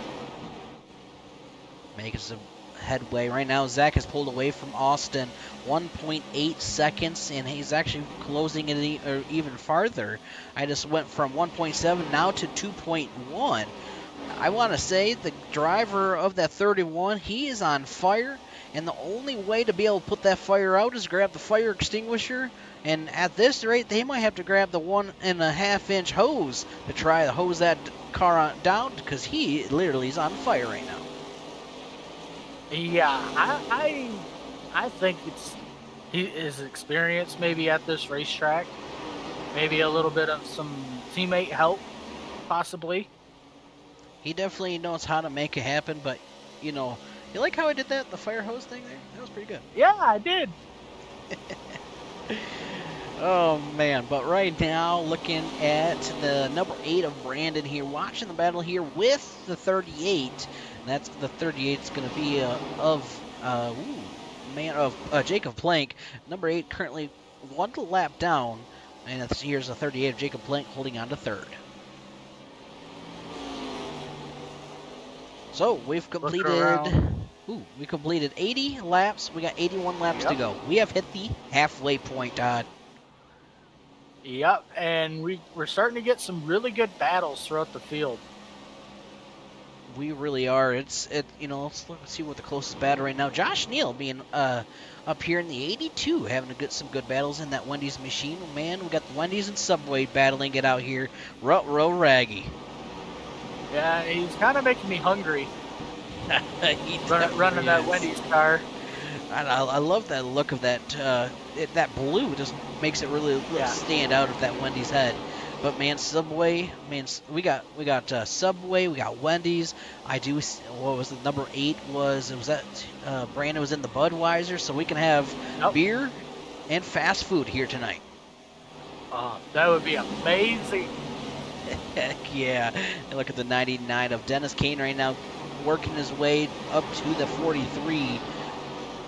Making some headway right now. Zach has pulled away from Austin 1.8 seconds, and he's actually closing it even farther. I just went from 1.7 now to 2.1. I want to say the driver of that 31, he is on fire, and the only way to be able to put that fire out is grab the fire extinguisher. And at this rate, they might have to grab the 1.5-inch hose to try to hose that car down, because he literally is on fire right now. Yeah, I think it's his experience maybe at this racetrack, maybe a little bit of some teammate help, possibly. He definitely knows how to make it happen, but you like how I did that, the fire hose thing there? That was pretty good. Yeah, I did. Oh man, but right now looking at the number 8 of Brandon here, watching the battle here with the 38. And that's the 38 is going to be of Jacob Plank. Number 8 currently 1 lap down. And here's the 38 of Jacob Plank holding on to third. So we've completed. We completed 80 laps. We got 81 laps to go. We have hit the halfway point, Todd. Yep, and we're starting to get some really good battles throughout the field. We really are. Let's see what the closest battle right now. Josh Neal being up here in the 82, having some good battles in that Wendy's machine. Man, we got the Wendy's and Subway battling it out here. Rut-row Raggy. Yeah, he's kind of making me hungry. running that Wendy's car. I love that look of that. That blue just makes it really stand out of that Wendy's head. But man, Subway, we got Subway, we got Wendy's. What was it? Number 8 was that Brandon was in the Budweiser, so we can have beer and fast food here tonight. That would be amazing. Heck yeah! And look at the 99 of Dennis Kane right now, working his way up to the 43.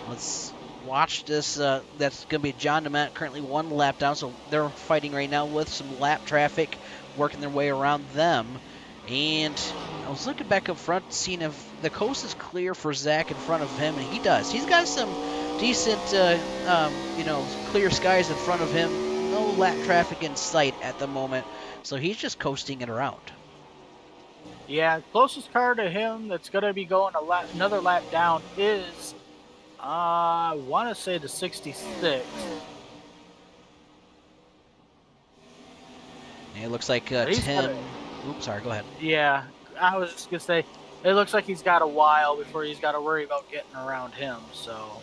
Let's watch this. That's going to be John DeMott, currently 1 lap down, so they're fighting right now with some lap traffic, working their way around them. And I was looking back up front, seeing if the coast is clear for Zach in front of him, and he does. He's got some decent, clear skies in front of him. No lap traffic in sight at the moment, so he's just coasting it around. Yeah, closest car to him that's going to be going another lap down is, I want to say the 66. And it looks like Tim. Oops, sorry, go ahead. Yeah, I was just going to say, it looks like he's got a while before he's got to worry about getting around him, so.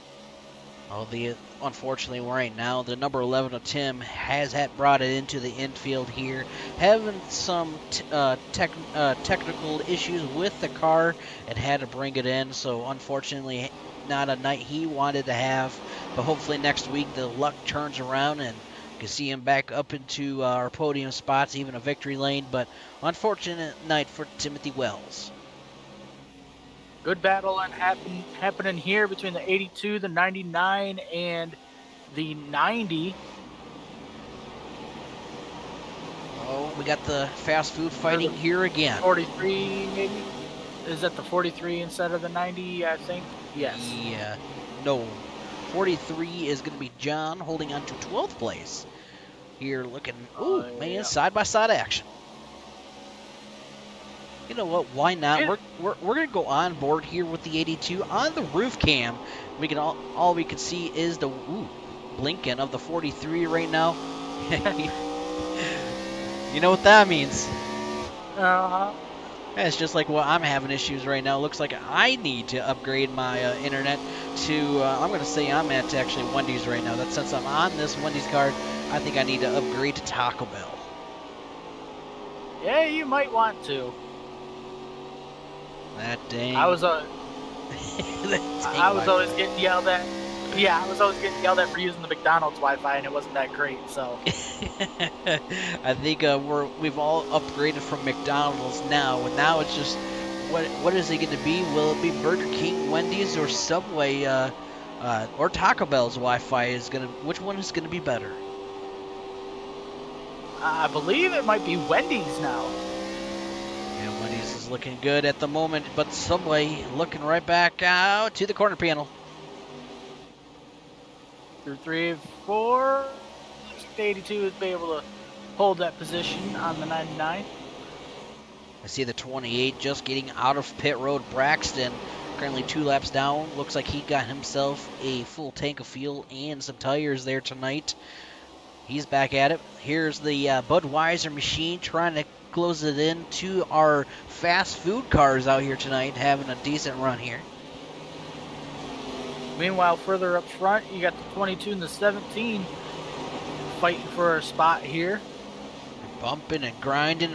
Unfortunately, right now, the number 11 of Tim has brought it into the infield here, having some technical issues with the car and had to bring it in. So, unfortunately, not a night he wanted to have. But hopefully next week the luck turns around and we can see him back up into our podium spots, even a victory lane. But unfortunate night for Timothy Wells. Good battle happening here between the 82, the 99, and the 90. Oh, we got the fast food fighting here again. 43, maybe? Is that the 43 instead of the 90, I think? Yes. Yeah. No. 43 is going to be John holding on to 12th place. Here looking, side-by-side action. You know what? Why not? We're going to go on board here with the 82 on the roof cam. We can all we can see is the blinking of the 43 right now. You know what that means? It's just like I'm having issues right now. Looks like I need to upgrade my internet to. I'm going to say I'm at actually Wendy's right now. Since I'm on this Wendy's card, I think I need to upgrade to Taco Bell. Yeah, you might want to. That dang. I was always getting yelled at. Yeah, I was always getting yelled at for using the McDonald's Wi-Fi, and it wasn't that great. So. I think we've all upgraded from McDonald's now, and now it's just what is it going to be? Will it be Burger King, Wendy's, or Subway, or Taco Bell's Wi-Fi is going to? Which one is going to be better? I believe it might be Wendy's now. Yeah, Wendy's is looking good at the moment, but Subway looking right back out to the corner panel. Through 3, 4. The 82 would be able to hold that position on the 99. I see the 28 just getting out of pit road. Braxton currently 2 laps down. Looks like he got himself a full tank of fuel and some tires there tonight. He's back at it. Here's the Budweiser machine trying to close it in to our fast food cars out here tonight, having a decent run here. Meanwhile, further up front, you got the 22 and the 17 fighting for a spot here. Bumping and grinding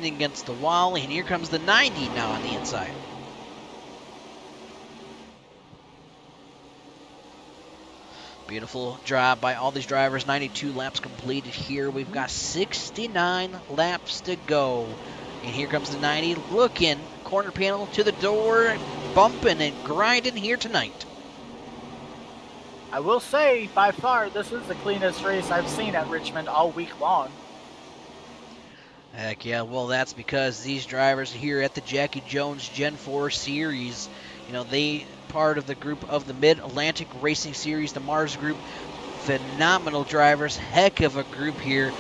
against the wall, and here comes the 90 now on the inside. Beautiful job by all these drivers. 92 laps completed here. We've got 69 laps to go. And here comes the 90 looking corner panel to the door, bumping and grinding here tonight. I will say, by far, this is the cleanest race I've seen at Richmond all week long. Heck yeah, well, that's because these drivers here at the Jacky Jones Gen 4 Series, they part of the group of the Mid-Atlantic Racing Series, the Mars Group. Phenomenal drivers, heck of a group here.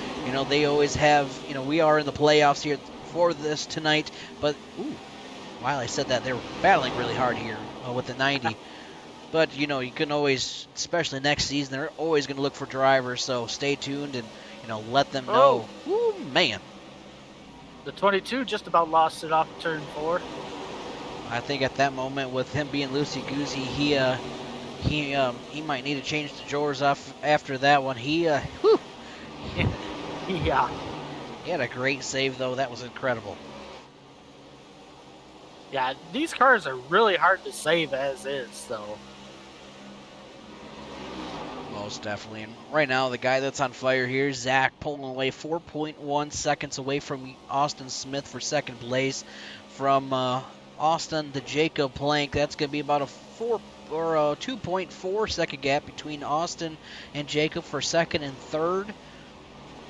They always have, we are in the playoffs here for this tonight, but, while I said that, they were battling really hard here with the 90. But, you can always, especially next season, they're always going to look for drivers, so stay tuned and, let them know. Ooh, man. The 22 just about lost it off turn 4. I think at that moment, with him being loosey-goosey, he might need to change the drawers off after that one. Yeah. He had a great save, though. That was incredible. Yeah, these cars are really hard to save as is, so. Most definitely. And right now, the guy that's on fire here, Zach, pulling away 4.1 seconds away from Austin Smith for second place. From Austin to Jacob Plank, that's going to be about a 2.4 second gap between Austin and Jacob for second and third.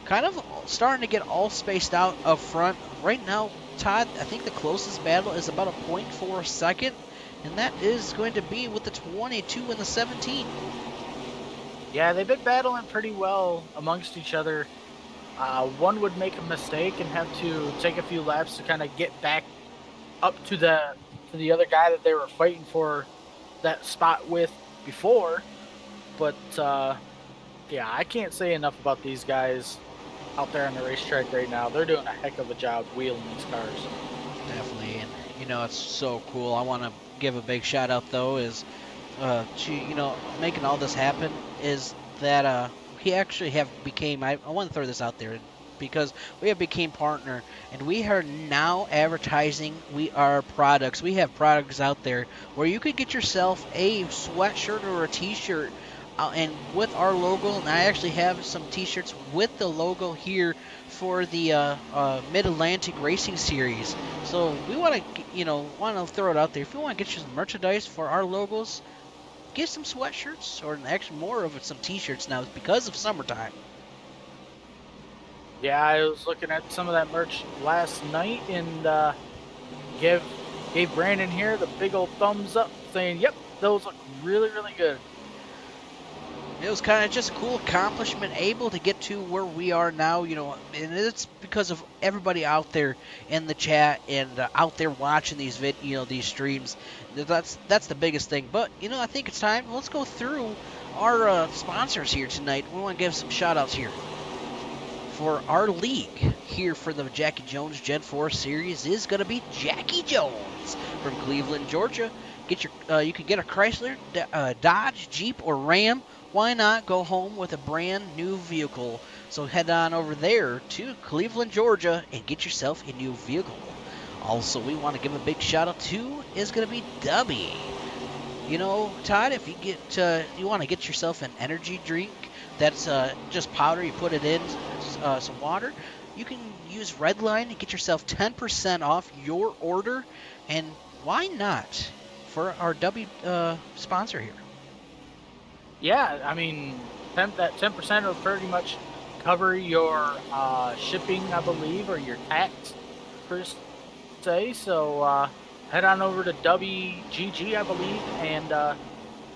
Kind of starting to get all spaced out up front. Right now, Todd, I think the closest battle is about a 0.4 second, and that is going to be with the 22 and the 17. Yeah, they've been battling pretty well amongst each other. One would make a mistake and have to take a few laps to kind of get back up to the other guy that they were fighting for that spot with before. But yeah, I can't say enough about these guys out there on the racetrack right now. They're doing a heck of a job wheeling these cars. Definitely, and it's so cool. I want to give a big shout out though is making all this happen is that he actually became, I want to throw this out there because we have became partner, and we are now advertising our products. We have products out there where you could get yourself a sweatshirt or a t-shirt and with our logo, and I actually have some t-shirts with the logo here for the Mid-Atlantic Racing Series. So we want to throw it out there. If you want to get you some merchandise for our logos, get some sweatshirts or actually more of some t-shirts now because of summertime. Yeah, I was looking at some of that merch last night and gave Brandon here the big old thumbs up saying, yep, those look really, really good. It was kind of just a cool accomplishment, able to get to where we are now, and it's because of everybody out there in the chat and out there watching these these streams. That's the biggest thing. But I think it's time. Let's go through our sponsors here tonight. We want to give some shout outs here. For our league here for the Jacky Jones Gen 4 Series is going to be Jacky Jones from Cleveland, Georgia. You can get a Chrysler, Dodge, Jeep, or Ram. Why not go home with a brand new vehicle? So head on over there to Cleveland, Georgia, and get yourself a new vehicle. Also, we want to give a big shout out to is going to be Dubby. Todd, if you want to get yourself an energy drink that's just powder, you put it in some water, you can use Redline and get yourself 10% off your order. And why not for our Dubby sponsor here? Yeah, I mean, that 10% will pretty much cover your shipping, I believe, or your tax, per se. So head on over to WGG, I believe, and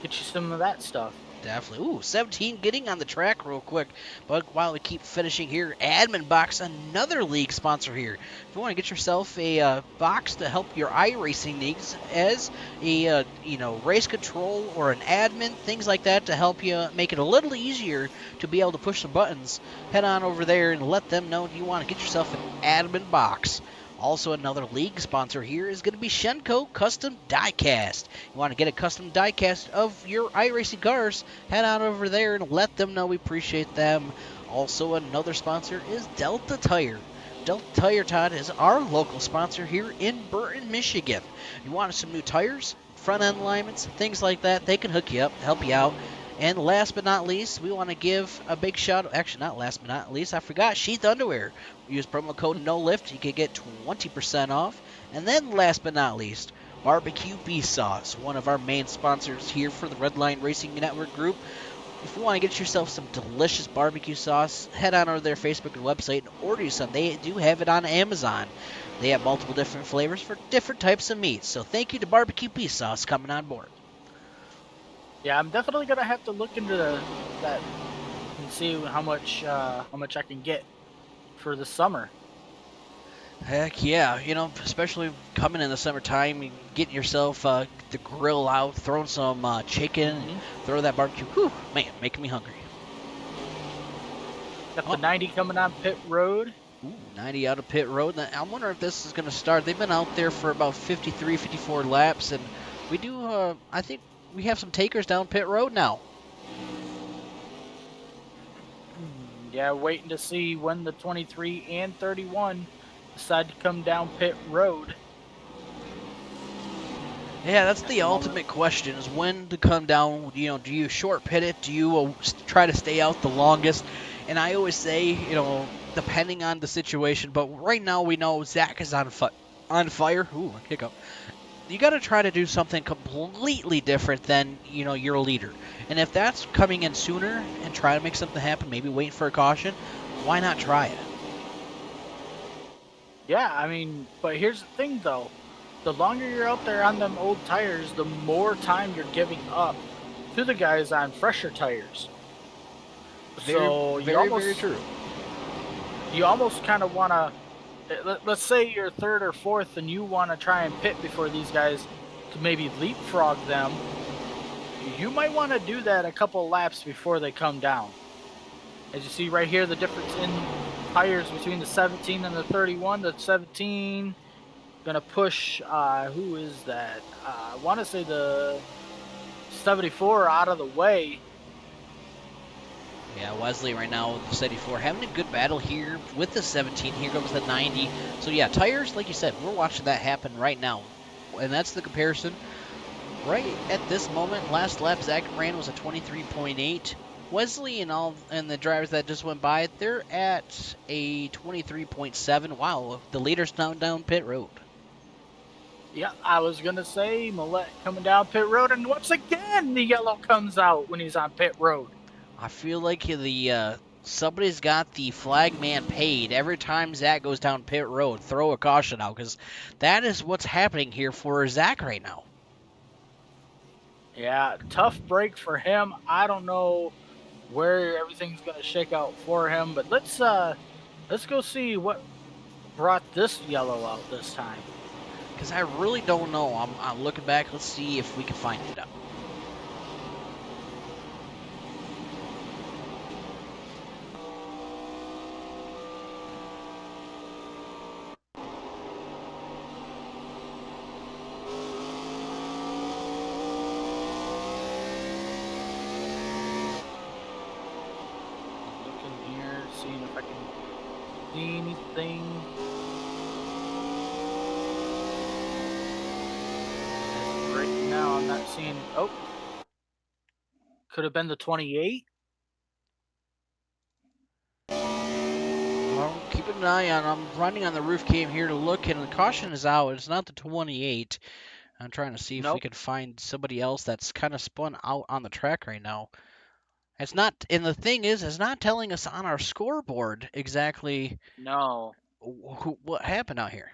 get you some of that stuff. Definitely. Ooh, 17 getting on the track real quick. But while we keep finishing here, Admin Box, another league sponsor here. If you want to get yourself a box to help your iRacing needs as a race control or an admin, things like that to help you make it a little easier to be able to push the buttons, head on over there and let them know you want to get yourself an Admin Box. Also, another league sponsor here is going to be Shenko Custom Diecast. You want to get a custom diecast of your iRacing cars, head on over there and let them know we appreciate them. Also, another sponsor is Delta Tire. Delta Tire, Todd, is our local sponsor here in Burton, Michigan. You want some new tires, front end alignments, things like that, they can hook you up, help you out. And last but not least, we want to give a big shout out. Actually, not last but not least, I forgot Sheath Underwear. Use promo code NOLIFT. You can get 20% off. And then last but not least, Barbecue Beast Sauce, one of our main sponsors here for the Red Line Racing Network group. If you want to get yourself some delicious barbecue sauce, head on over to their Facebook and website and order you some. They do have it on Amazon. They have multiple different flavors for different types of meats. So thank you to Barbecue Beast Sauce coming on board. Yeah, I'm definitely gonna have to look into that and see how much I can get for the summer. Heck yeah, especially coming in the summertime, getting yourself the grill out, throwing some chicken, throw that barbecue. Whew, man, making me hungry. Got the 90 coming on pit road. Ooh, 90 out of pit road. I wonder if this is going to start. They've been out there for about 53, 54 laps, and we do, I think we have some takers down pit road now. Yeah, waiting to see when the 23 and 31 decide to come down pit road. Yeah, that's the ultimate question, is when to come down. Do you short pit it? Do you try to stay out the longest? And I always say, depending on the situation, but right now we know Zach is on fire. Ooh, hiccup. You got to try to do something completely different than, your leader. And if that's coming in sooner and try to make something happen, maybe waiting for a caution, why not try it? Yeah, but here's the thing, though. The longer you're out there on them old tires, the more time you're giving up to the guys on fresher tires. Very true. You almost kind of want to, let's say you're third or fourth and you want to try and pit before these guys to maybe leapfrog them. You might want to do that a couple laps before they come down. As you see right here, the difference in tires between the 17 and the 31. The 17 gonna push, who is that? I want to say the 74 out of the way. Yeah, Wesley right now with the 74 having a good battle here with the 17. Here comes the 90. So yeah, tires, like you said, we're watching that happen right now. And that's the comparison. Right at this moment, last lap Zach ran was a 23.8. Wesley and the drivers that just went by, they're at a 23.7. Wow, the leader's down pit road. Yeah, I was going to say, Millette coming down pit road, and once again, the yellow comes out when he's on pit road. I feel like somebody's got the flag man paid every time Zach goes down pit road. Throw a caution out, because that is what's happening here for Zach right now. Yeah, tough break for him. I don't know where everything's going to shake out for him, but let's go see what brought this yellow out this time. Because I really don't know. I'm looking back. Let's see if we can find it out. Looking here, seeing if I can see anything. Right now, I'm not seeing. Oh, could have been the 28. Well, keeping an eye on. I'm running on the roof cam here to look, and the caution is out. It's not the 28. I'm trying to see if we could find somebody else that's kind of spun out on the track right now. It's not, and the thing is, it's not telling us on our scoreboard exactly. No. What happened out here.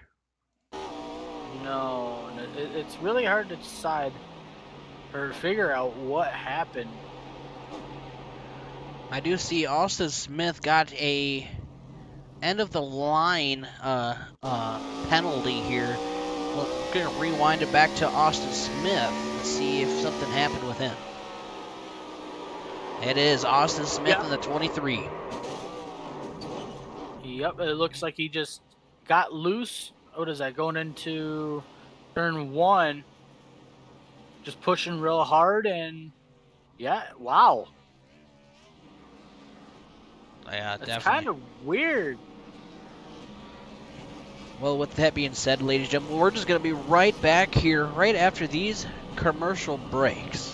No, it's really hard to decide or figure out what happened. I do see Austin Smith got a end of the line penalty here. We're going to rewind it back to Austin Smith and see if something happened with him. It is Austin Smith in the 23. Yep, it looks like he just got loose. What is that, going into turn 1? Just pushing real hard, and yeah, wow. Yeah, That's definitely. kind of weird. Well, with that being said, ladies and gentlemen, we're just going to be right back here right after these commercial breaks.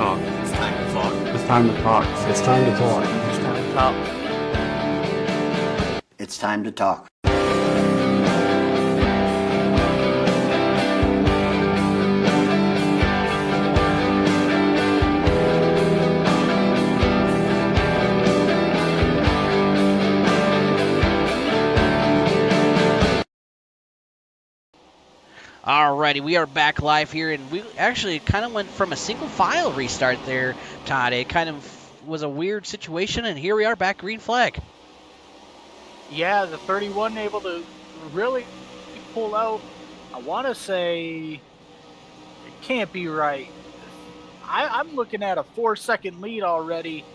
talk. It's time to talk. It's time to talk. It's time to talk. It's time to talk. It's time to talk. Alrighty, we are back live here, and we actually kind of went from a single file restart there, Todd. It kind of was a weird situation, and here we are back green flag. Yeah, the 31 able to really pull out. I want to say it can't be right. I'm looking at a 4-second lead already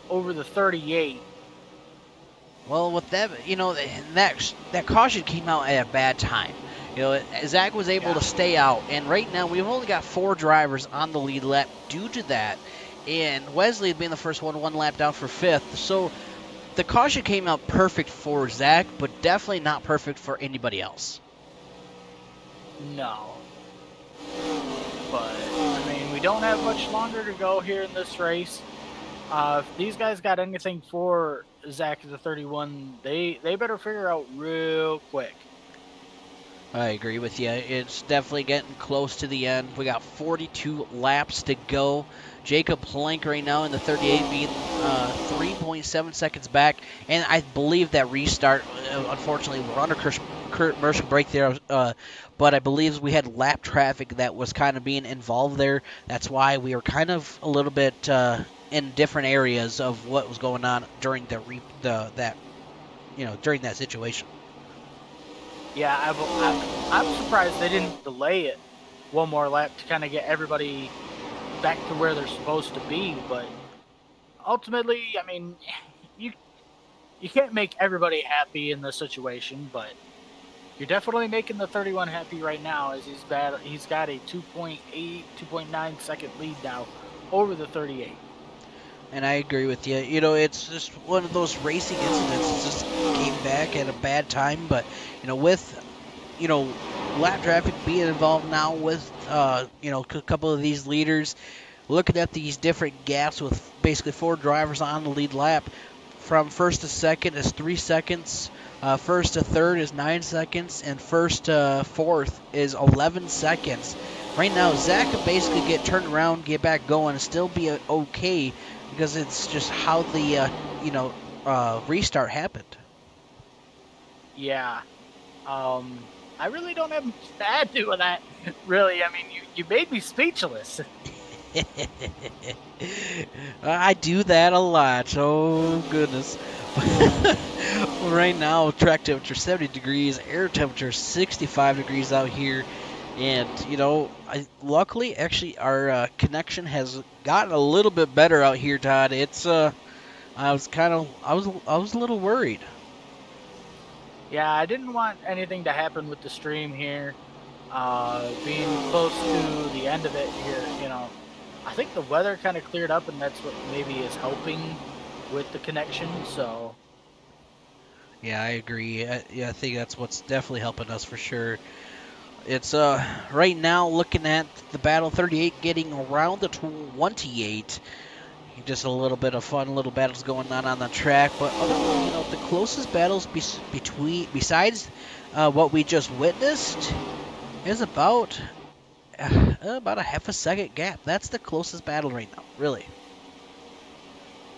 over the 38. Well, with that, that caution came out at a bad time. Zach was able to stay out, and right now we've only got 4 drivers on the lead lap due to that, and Wesley being the first one lap down for 5th. So the caution came out perfect for Zach, but definitely not perfect for anybody else. No. But, we don't have much longer to go here in this race. If these guys got anything for Zach the 31, they better figure out real quick. I agree with you. It's definitely getting close to the end. We got 42 laps to go. Jacob Plank right now in the 38 being 3.7 seconds back. And I believe that restart, unfortunately, we're under commercial break there. But I believe we had lap traffic that was kind of being involved there. That's why we were kind of a little bit in different areas of what was going on during during that situation. Yeah, I'm surprised they didn't delay it one more lap to kind of get everybody back to where they're supposed to be. But ultimately, you can't make everybody happy in this situation, but you're definitely making the 31 happy right now as he's got a 2.8, 2.9 second lead now over the 38. And I agree with you. It's just one of those racing incidents that just came back at a bad time. But, with, lap traffic being involved now with, a couple of these leaders, looking at these different gaps with basically 4 drivers on the lead lap. From first to second is 3 seconds. First to third is 9 seconds. And first to fourth is 11 seconds. Right now, Zach could basically get turned around, get back going, and still be okay. Because it's just how the, restart happened. Yeah. I really don't have much to add to that, really. You made me speechless. I do that a lot. Oh, goodness. Right now, track temperature 70 degrees, air temperature 65 degrees out here. And, luckily, actually, our connection has gotten a little bit better out here, Todd. It's, I was a little worried. Yeah, I didn't want anything to happen with the stream here. Being close to the end of it here, I think the weather kind of cleared up, and that's what maybe is helping with the connection, so. Yeah, I agree. I think that's what's definitely helping us for sure. It's right now looking at the battle 38 getting around the 28. Just a little bit of fun, little battles going on the track. But the closest battles besides what we just witnessed is about a half a second gap. That's the closest battle right now, really.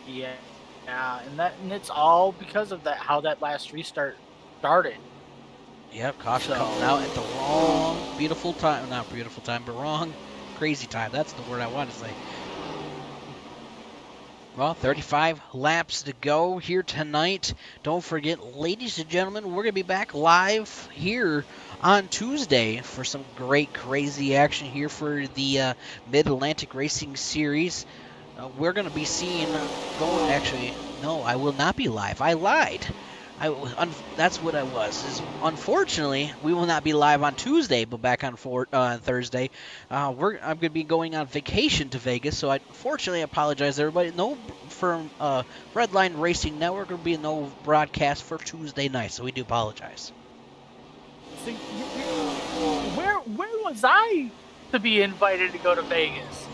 Yeah, and it's all because of how that last restart started. Yep, caution coming out at the wrong wrong crazy time. That's the word I want to say. Well, 35 laps to go here tonight. Don't forget, ladies and gentlemen, we're going to be back live here on Tuesday for some great, crazy action here for the Mid-Atlantic Racing Series. We're going to be seeing actually, no, I will not be live. I lied. That's what I was. Unfortunately, we will not be live on Tuesday, but back on Thursday. I'm going to be going on vacation to Vegas, so I unfortunately apologize, everybody. No, from Redline Racing Network, there will be no broadcast for Tuesday night, so we do apologize. So, where was I to be invited to go to Vegas?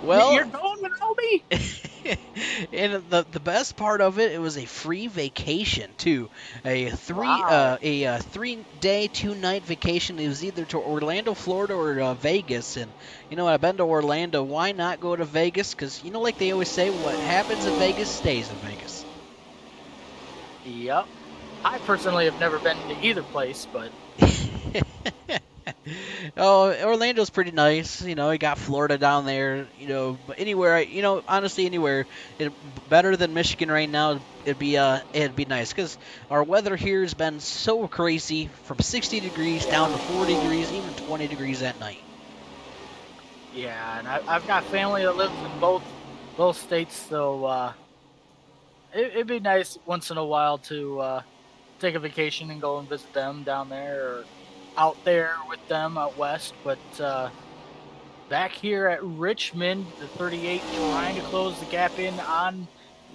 Well, you're going without me. and the best part of it, it was a free vacation too. A 3-day, 2-night vacation. It was either to Orlando, Florida, or Vegas. And you know, I've been to Orlando. Why not go to Vegas? Because you know, like they always say, what happens in Vegas stays in Vegas. Yep. I personally have never been to either place, but Oh, Orlando's pretty nice. You know, you got Florida down there. You know, but anywhere, you know, honestly, anywhere, better than Michigan right now. It'd be nice because our weather here has been so crazy, from 60 degrees down to 40 degrees, even 20 degrees at night. yeah, and I've got family that lives in both states, so it'd be nice once in a while to take a vacation and go and visit them down there, or out there with them out west. But back here at Richmond, the 38 trying to close the gap in on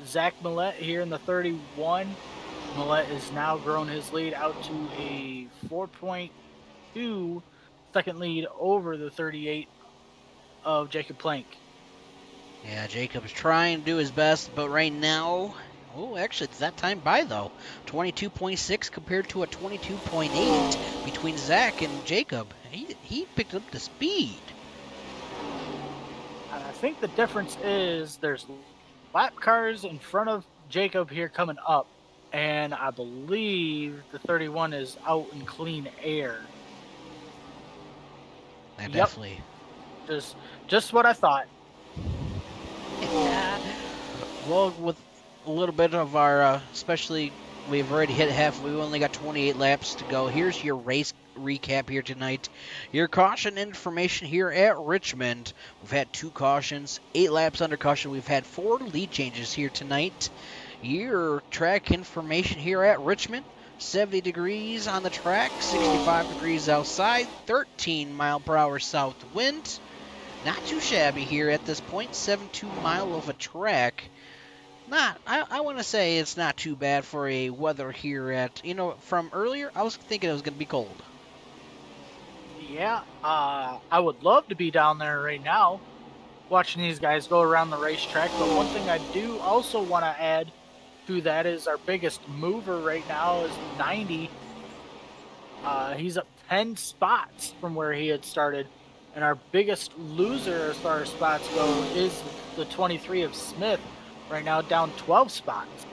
Zach Millette here in the 31. Millette has now grown his lead out to a 4.2 second lead over the 38 of Jacob Plank. Yeah, Jacob's trying to do his best, but right now, oh, actually, it's that time by, though. 22.6 compared to a 22.8 between Zach and Jacob. He picked up the speed. And I think the difference is there's lap cars in front of Jacob here coming up, and I believe the 31 is out in clean air. Yeah, definitely. Just what I thought. Well, with a little bit of our, especially we've already hit half. We've only got 28 laps to go. Here's your race recap here tonight. Your caution information here at Richmond. We've had 2 cautions, 8 laps under caution. We've had 4 lead changes here tonight. Your track information here at Richmond. 70 degrees on the track, 65 degrees outside, 13 mile per hour south wind. Not too shabby here at this point. 7.2 mile of a track. I want to say it's not too bad for a weather here at, you know, from earlier, I was thinking it was going to be cold. Yeah, I would love to be down there right now watching these guys go around the racetrack. But one thing I do also want to add to that is our biggest mover right now is 90. He's up 10 spots from where he had started. And our biggest loser as far as spots go is the 23 of Smith, right now down 12 spots.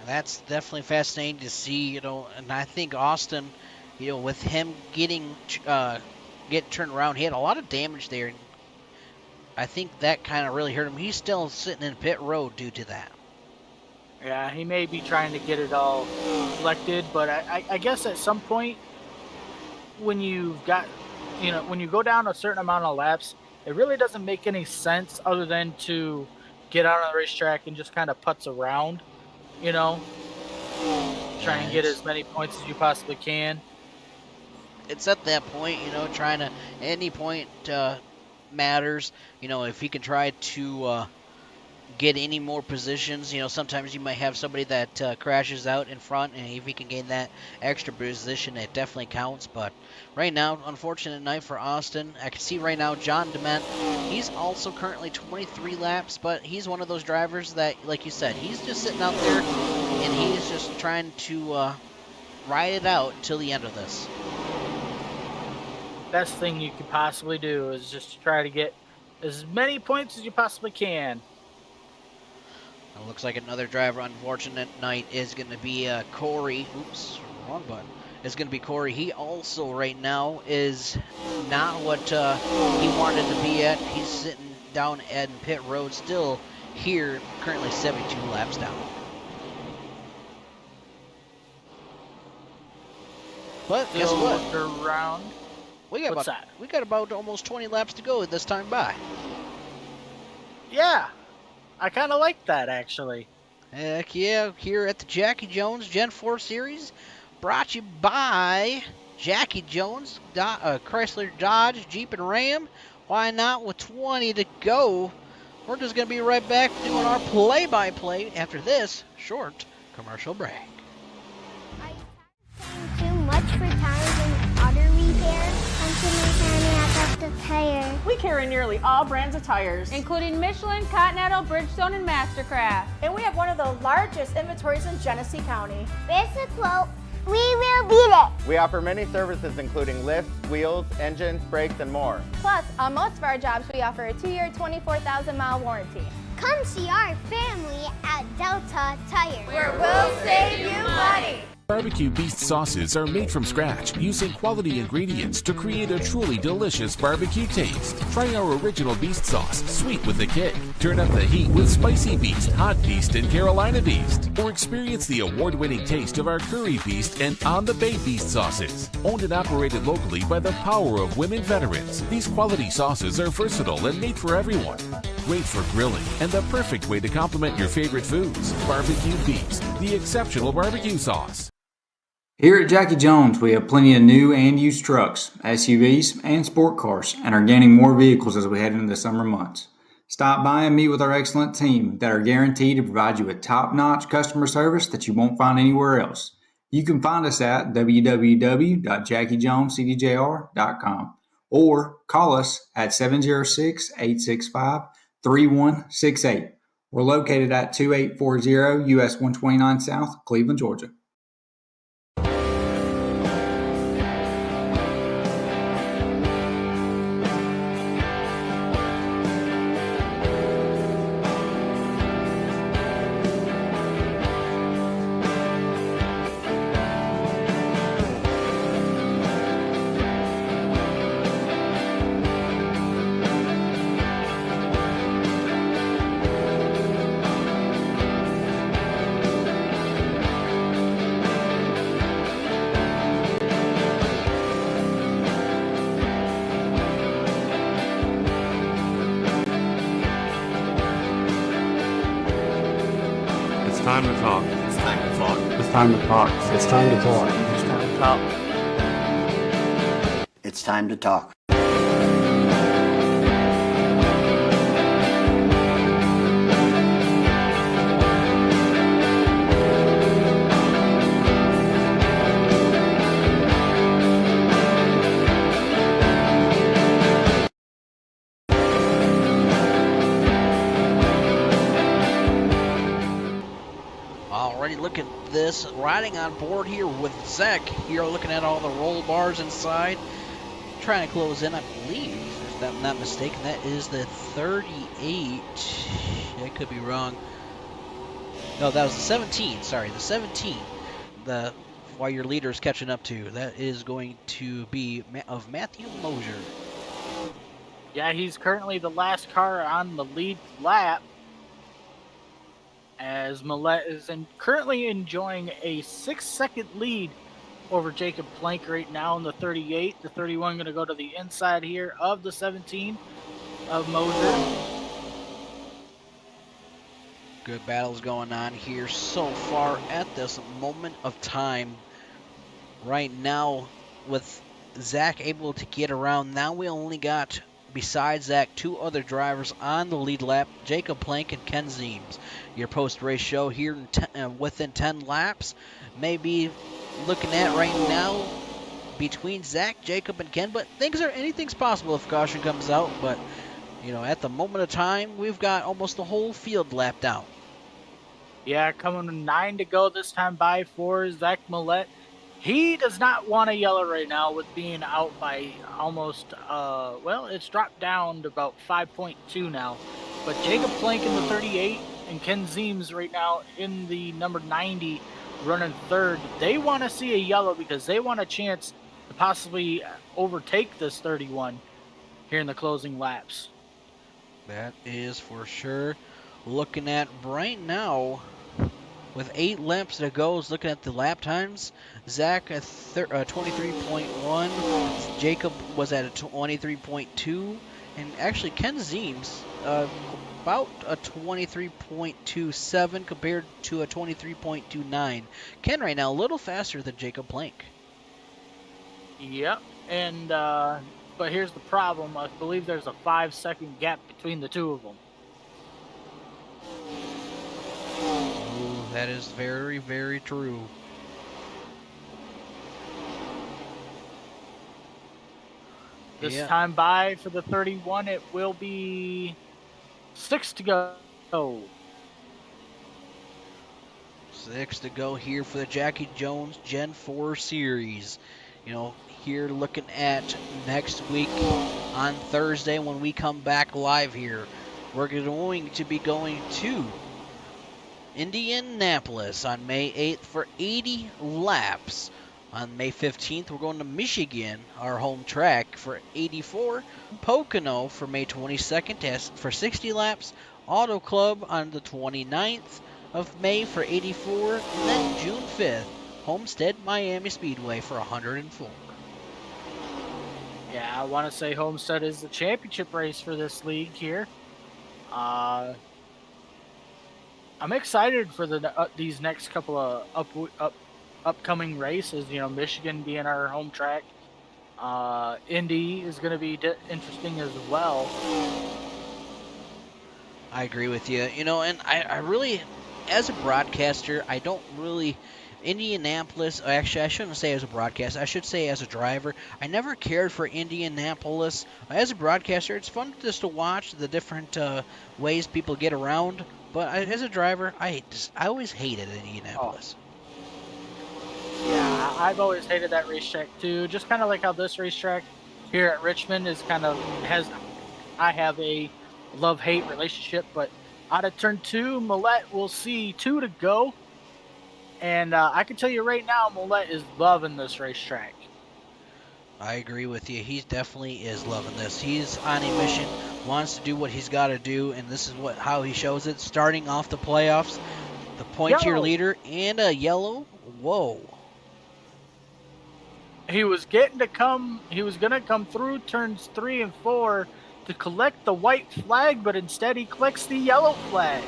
That's definitely fascinating to see, you know, and I think Austin, you know, with him getting turned around, he had a lot of damage there. And I think that kind of really hurt him. He's still sitting in pit road due to that. Yeah, he may be trying to get it all collected, but I guess at some point, when you've got, you know, when you go down a certain amount of laps, it really doesn't make any sense other than to get out on the racetrack and just kind of putz around, you know, try and get as many points as you possibly can. It's at that point, you know, trying to, any point matters, you know, if he can try to get any more positions, you know, sometimes you might have somebody that crashes out in front, and if he can gain that extra position, it definitely counts. But right now, unfortunate night for Austin. I can see right now John Dement, he's also currently 23 laps, but he's one of those drivers that, like you said, he's just sitting out there, and he's just trying to ride it out until the end of this. Best thing you could possibly do is just try to get as many points as you possibly can. It looks like another driver, unfortunate night, is going to be Corey. Oops, wrong button. It's going to be Corey. He also right now is not what he wanted to be at. He's sitting down at pit road still here, currently 72 laps down. But guess what? Around. We got about almost 20 laps to go this time by. Yeah. I kind of like that, actually. Heck yeah, here at the Jacky Jones Gen 4 Series, brought to you by Jacky Jones, Chrysler, Dodge, Jeep, and Ram. Why not with 20 to go? We're just going to be right back doing our play-by-play after this short commercial break. Are you paying too much for tires and auto repair? Come to me, Sammy. I got the Delta Tire. We carry nearly all brands of tires, including Michelin, Continental, Bridgestone, and Mastercraft. and we have one of the largest inventories in Genesee County. Basic quote, we will beat it. We offer many services including lifts, wheels, engines, brakes, and more. Plus, on most of our jobs, we offer a 2-year, 24,000-mile warranty. Come see our family at Delta Tire. Where we'll save you money. Barbecue Beast sauces are made from scratch using quality ingredients to create a truly delicious barbecue taste. Try our original Beast sauce, sweet with a kick. Turn up the heat with Spicy Beast, Hot Beast, and Carolina Beast. Or experience the award-winning taste of our Curry Beast and On the Bay Beast sauces. Owned and operated locally by the power of women veterans, these quality sauces are versatile and made for everyone. Great for grilling and the perfect way to complement your favorite foods. Barbecue Beast, the exceptional barbecue sauce. Here at Jacky Jones, we have plenty of new and used trucks, SUVs, and sport cars, and are gaining more vehicles as we head into the summer months. Stop by and meet with our excellent team that are guaranteed to provide you with top-notch customer service that you won't find anywhere else. You can find us at www.jackyjonescdjr.com or call us at 706-865-3168. We're located at 2840 US 129 South, Cleveland, Georgia. It's time to talk. It's time to talk. It's time to talk. It's time to talk. It's time to talk. It's time to talk. Look at this, riding on board here with Zach. Here looking at all the roll bars inside, trying to close in, I believe, if I'm not mistaken, that is the 38. I could be wrong. No, that was the 17. Sorry, the 17. While your leader is catching up to, that is going to be of Matthew Mosier. Yeah, he's currently the last car on the lead lap, as Millette is currently enjoying a 6-second lead over Jacob Plank right now in the 38. The 31 going to go to the inside here of the 17 of Moser. Good battles going on here so far at this moment of time. Right now, with Zach able to get around, now we only got, besides Zach, 2 other drivers on the lead lap, Jacob Plank and Ken Zeems. Your post-race show here within 10 laps may be looking at right now between Zach, Jacob, and Ken, but anything's possible if caution comes out. But you know, at the moment of time, we've got almost the whole field lapped out. Yeah, coming to 9 to go this time by for Zach Millette. He does not want a yellow right now with being out by almost, it's dropped down to about 5.2 now. But Jacob Plank in the 38 and Ken Zeems right now in the number 90 running third. They want to see a yellow because they want a chance to possibly overtake this 31 here in the closing laps. That is for sure. Looking at right now, with 8 laps to go, looking at the lap times, Zach at 23.1, Jacob was at a 23.2, and actually Ken Zeems about a 23.27 compared to a 23.29. Ken right now a little faster than Jacob Plank. Yep, and but here's the problem. I believe there's a 5-second gap between the two of them. Ooh, that is very, very true. This time by for the 31, it will be 6 to go. 6 to go here for the Jacky Jones Gen 4 Series. Here looking at next week on Thursday when we come back live here. We're going to be going to Indianapolis on May 8th for 80 laps. On May 15th, we're going to Michigan, our home track, for 84. Pocono for May 22nd for 60 laps. Auto Club on the 29th of May for 84. And then June 5th, Homestead Miami Speedway for 104. Yeah, I want to say Homestead is the championship race for this league here. I'm excited for these next couple of upcoming races. Michigan being our home track. Indy is going to be interesting as well. I agree with you. And I really, as a broadcaster, I don't really... Indianapolis, actually, I shouldn't say as a broadcaster. I should say as a driver. I never cared for Indianapolis. As a broadcaster, it's fun just to watch the different ways people get around. But as a driver, I always hated Indianapolis. Yeah, I've always hated that racetrack too. Just kind of like how this racetrack here at Richmond is I have a love-hate relationship. But out of turn 2, Millette will see 2 to go. And I can tell you right now, Millette is loving this racetrack. I agree with you. He definitely is loving this. He's on a mission, wants to do what he's got to do, and this is how he shows it. Starting off the playoffs, the pointier leader, and a yellow. Whoa. He was going to come through turns 3 and 4 to collect the white flag, but instead he collects the yellow flag.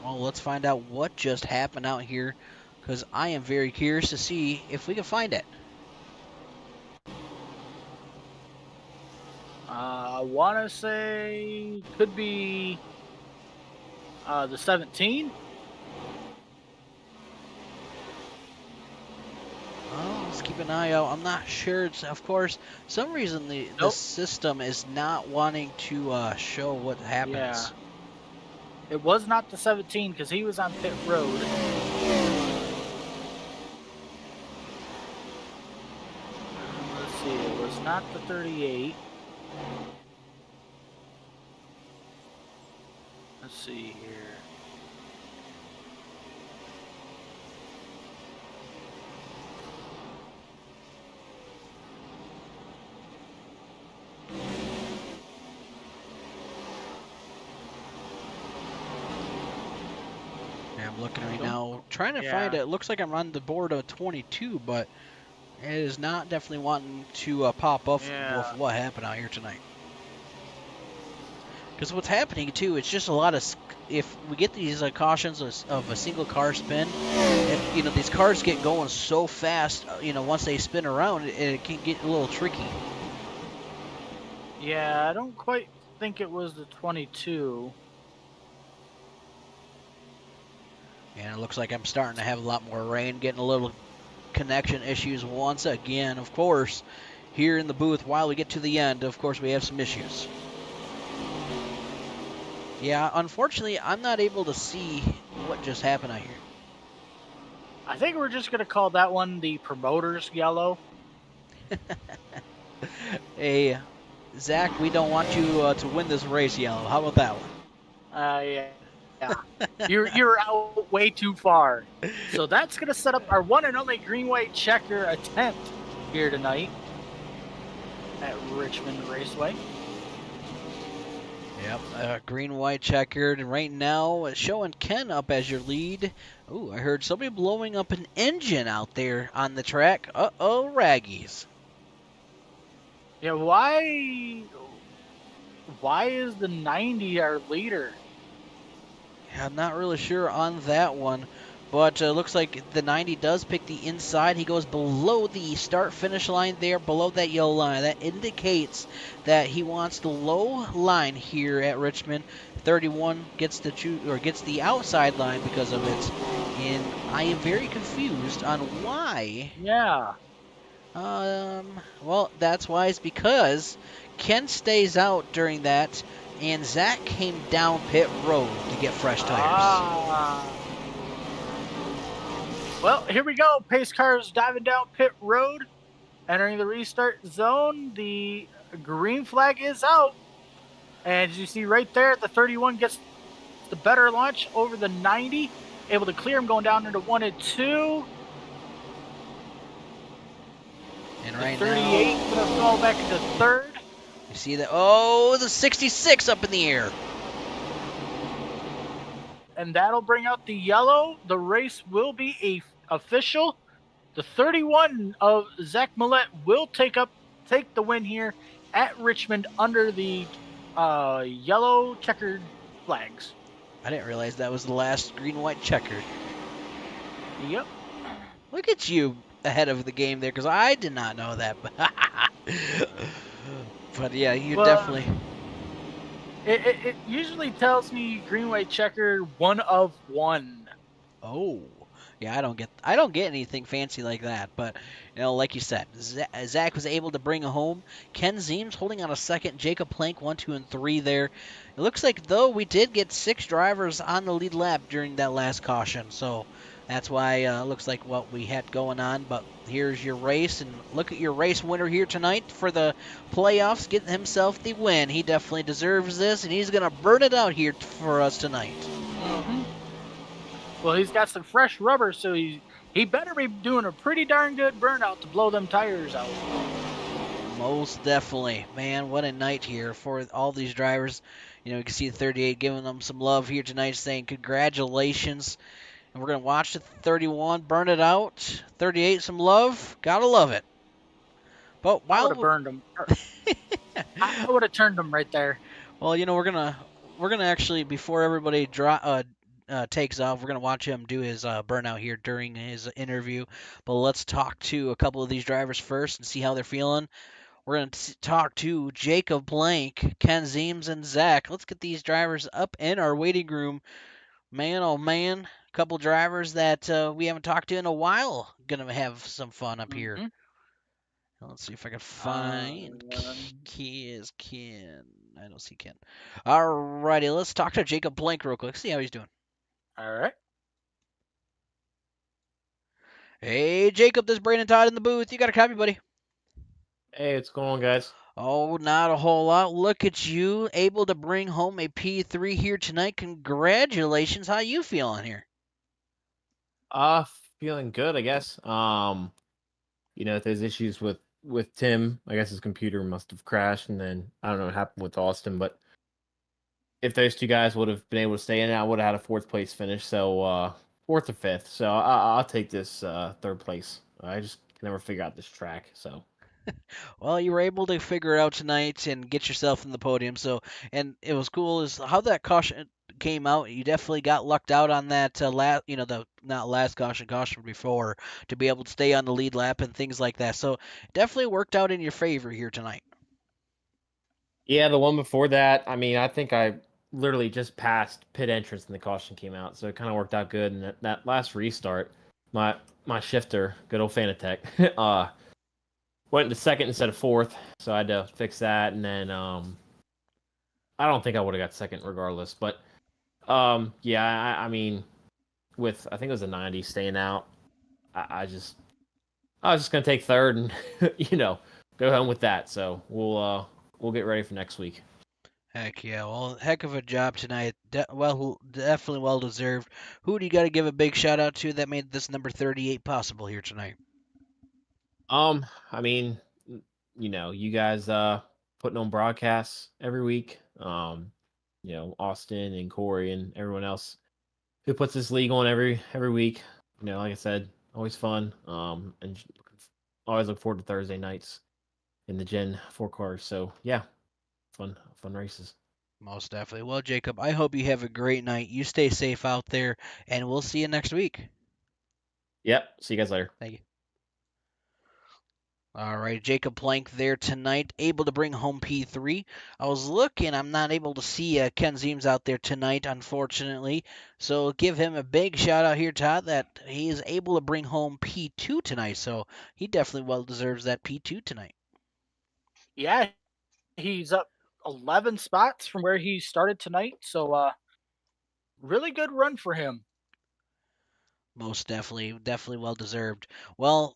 Well, let's find out what just happened out here, because I am very curious to see if we can find it. I want to say could be the 17. Well, let's keep an eye out. I'm not sure. It's, of course, some reason the system is not wanting to show what happens. Yeah. It was not the 17 because he was on pit road. Let's see, it was not the 38. Let's see here. I'm looking right now, trying to find it. It looks like I'm on the board of 22, but it is not definitely wanting to pop up with what happened out here tonight. Because what's happening, too, it's just a lot of... If we get these cautions of a single car spin, these cars get going so fast, once they spin around, it can get a little tricky. Yeah, I don't quite think it was the 22. And it looks like I'm starting to have a lot more rain, getting a little connection issues once again. Of course, here in the booth, while we get to the end, of course, we have some issues. Yeah, unfortunately, I'm not able to see what just happened out here. I think we're just going to call that one the promoter's yellow. Hey, Zach, we don't want you to win this race yellow. How about that one? Yeah. You're out way too far. So that's going to set up our one and only green-white-checker attempt here tonight at Richmond Raceway. Yep, green-white-checkered, and right now it's showing Ken up as your lead. Ooh, I heard somebody blowing up an engine out there on the track. Uh-oh, Raggies. Yeah, why is the 90 our leader? I'm not really sure on that one, but looks like the 90 does pick the inside. He goes below the start-finish line there, below that yellow line. That indicates that he wants the low line here at Richmond. 31 gets the outside line because of it, and I am very confused on why. Yeah. Well, that's wise because Ken stays out during that, and Zach came down pit road to get fresh tires. Well, here we go. Pace cars diving down pit road, entering the restart zone. The green flag is out. And as you see right there, the 31 gets the better launch over the 90, able to clear him going down into 1 and 2. And right the 38 now, going to fall back into third. You see that? Oh, the 66 up in the air. And that'll bring out the yellow. The race will be official. The 31 of Zach Millette will take the win here at Richmond under the yellow checkered flags. I didn't realize that was the last green-white-checkered. Yep. Look at you ahead of the game there, because I did not know that. But yeah, definitely. It usually tells me green-white-checkered 1 of 1. Oh. Yeah, I don't get anything fancy like that, but like you said, Zach was able to bring home. Ken Zeems holding on a second. Jacob Plank 1, 2, and 3 there. It looks like though we did get 6 drivers on the lead lap during that last caution, so that's why it looks like what we had going on. But here's your race, and look at your race winner here tonight for the playoffs, getting himself the win. He definitely deserves this, and he's gonna burn it out here for us tonight. Mm-hmm. Well, he's got some fresh rubber, so he better be doing a pretty darn good burnout to blow them tires out. Most definitely. Man, what a night here for all these drivers. You can see the 38 giving them some love here tonight, saying congratulations. And we're going to watch the 31 burn it out. 38, some love. Gotta love it. But I would have burned him. I would have turned him right there. Well, we're gonna actually, before everybody takes off, we're going to watch him do his burnout here during his interview. But let's talk to a couple of these drivers first and see how they're feeling. We're going to talk to Jacob Blank, Ken Zeems, and Zach. Let's get these drivers up in our waiting room. Man, oh man, a couple drivers that we haven't talked to in a while. Going to have some fun up here. Let's see if I can find Ken. I don't see Ken. Alrighty, let's talk to Jacob Blank real quick. See how he's doing. All right. Hey, Jacob, this is Brandon Todd in the booth. You got a copy, buddy? Hey, what's going on, guys? Oh, not a whole lot. Look at you, able to bring home a P3 here tonight. Congratulations. How you feeling here? Feeling good, I guess. If there's issues with Tim, I guess his computer must have crashed, and then I don't know what happened with Austin, but if those two guys would have been able to stay in, I would have had a 4th place finish. So 4th or 5th. So I'll take this 3rd place. I just can never figure out this track. So. Well, you were able to figure it out tonight and get yourself in the podium. So, and it was cool is how that caution came out. You definitely got lucked out on that the not last caution before, to be able to stay on the lead lap and things like that. So, definitely worked out in your favor here tonight. Yeah, the one before that, I think I literally just passed pit entrance and the caution came out, so it kind of worked out good. And that last restart, my shifter, good old Fanatec, went into 2nd instead of 4th, so I had to fix that. And then I don't think I would have got 2nd regardless. But yeah, with I think it was a 90 staying out, I was just gonna take 3rd and go home with that. So we'll get ready for next week. Heck yeah. Well, heck of a job tonight. Definitely well deserved. Who do you got to give a big shout out to that made this number 38 possible here tonight? You guys putting on broadcasts every week. Austin and Corey and everyone else who puts this league on every week. Like I said, always fun. And always look forward to Thursday nights in the Gen 4 cars. So yeah, fun races. Most definitely. Well, Jacob, I hope you have a great night. You stay safe out there, and we'll see you next week. Yep. See you guys later. Thank you. All right, Jacob Plank there tonight, able to bring home P3. I was looking, I'm not able to see Ken Zeems out there tonight, unfortunately. So give him a big shout out here, Todd, that he is able to bring home P2 tonight. So he definitely well deserves that P2 tonight. Yeah, he's up 11 spots from where he started tonight. So, really good run for him. Most definitely well deserved. Well,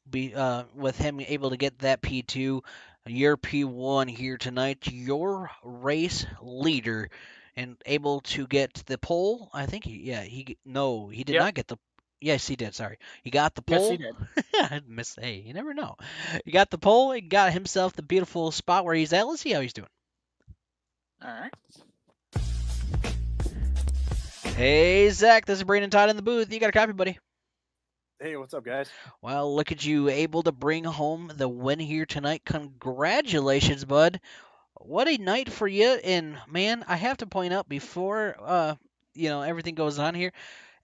with him able to get that P2, your P1 here tonight, your race leader, and able to get the pole. I think he did Yep. not get the. Yes, he did. Sorry, he got the Yes, he pole. did. Hey, you never know. He got the pole. He got himself the beautiful spot where he's at. Let's see how he's doing. All right. Hey, Zach, this is Brandon Todd in the booth. You got a copy, buddy? Hey, what's up, guys? Well, look at you, able to bring home the win here tonight. Congratulations, bud. What a night for you. And, man, I have to point out before, everything goes on here,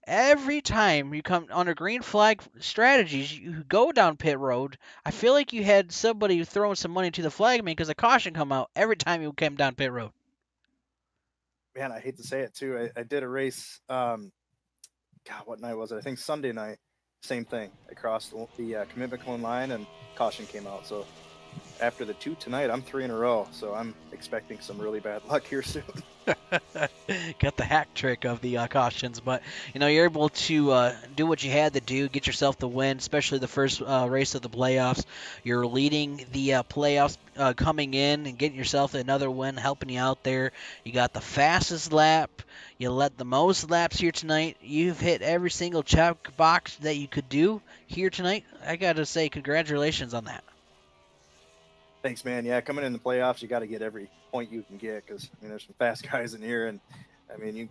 every time you come under green flag strategies, you go down pit road, I feel like you had somebody throwing some money to the flag man because a caution come out every time you came down pit road. Man, I hate to say it, too. I did a race, God, what night was it? I think Sunday night. Same thing. I crossed the commitment cone line and caution came out. So after the 2 tonight, I'm 3 in a row. So I'm expecting some really bad luck here soon. Got the hack trick of the cautions, but you're able to do what you had to do, get yourself the win, especially the first race of the playoffs. You're leading the playoffs coming in and getting yourself another win, helping you out there. You got the fastest lap. You led the most laps here tonight. You've hit every single check box that you could do here tonight. I got to say congratulations on that. Thanks, man. Yeah, coming in the playoffs, you got to get every point you can get because there's some fast guys in here, and I mean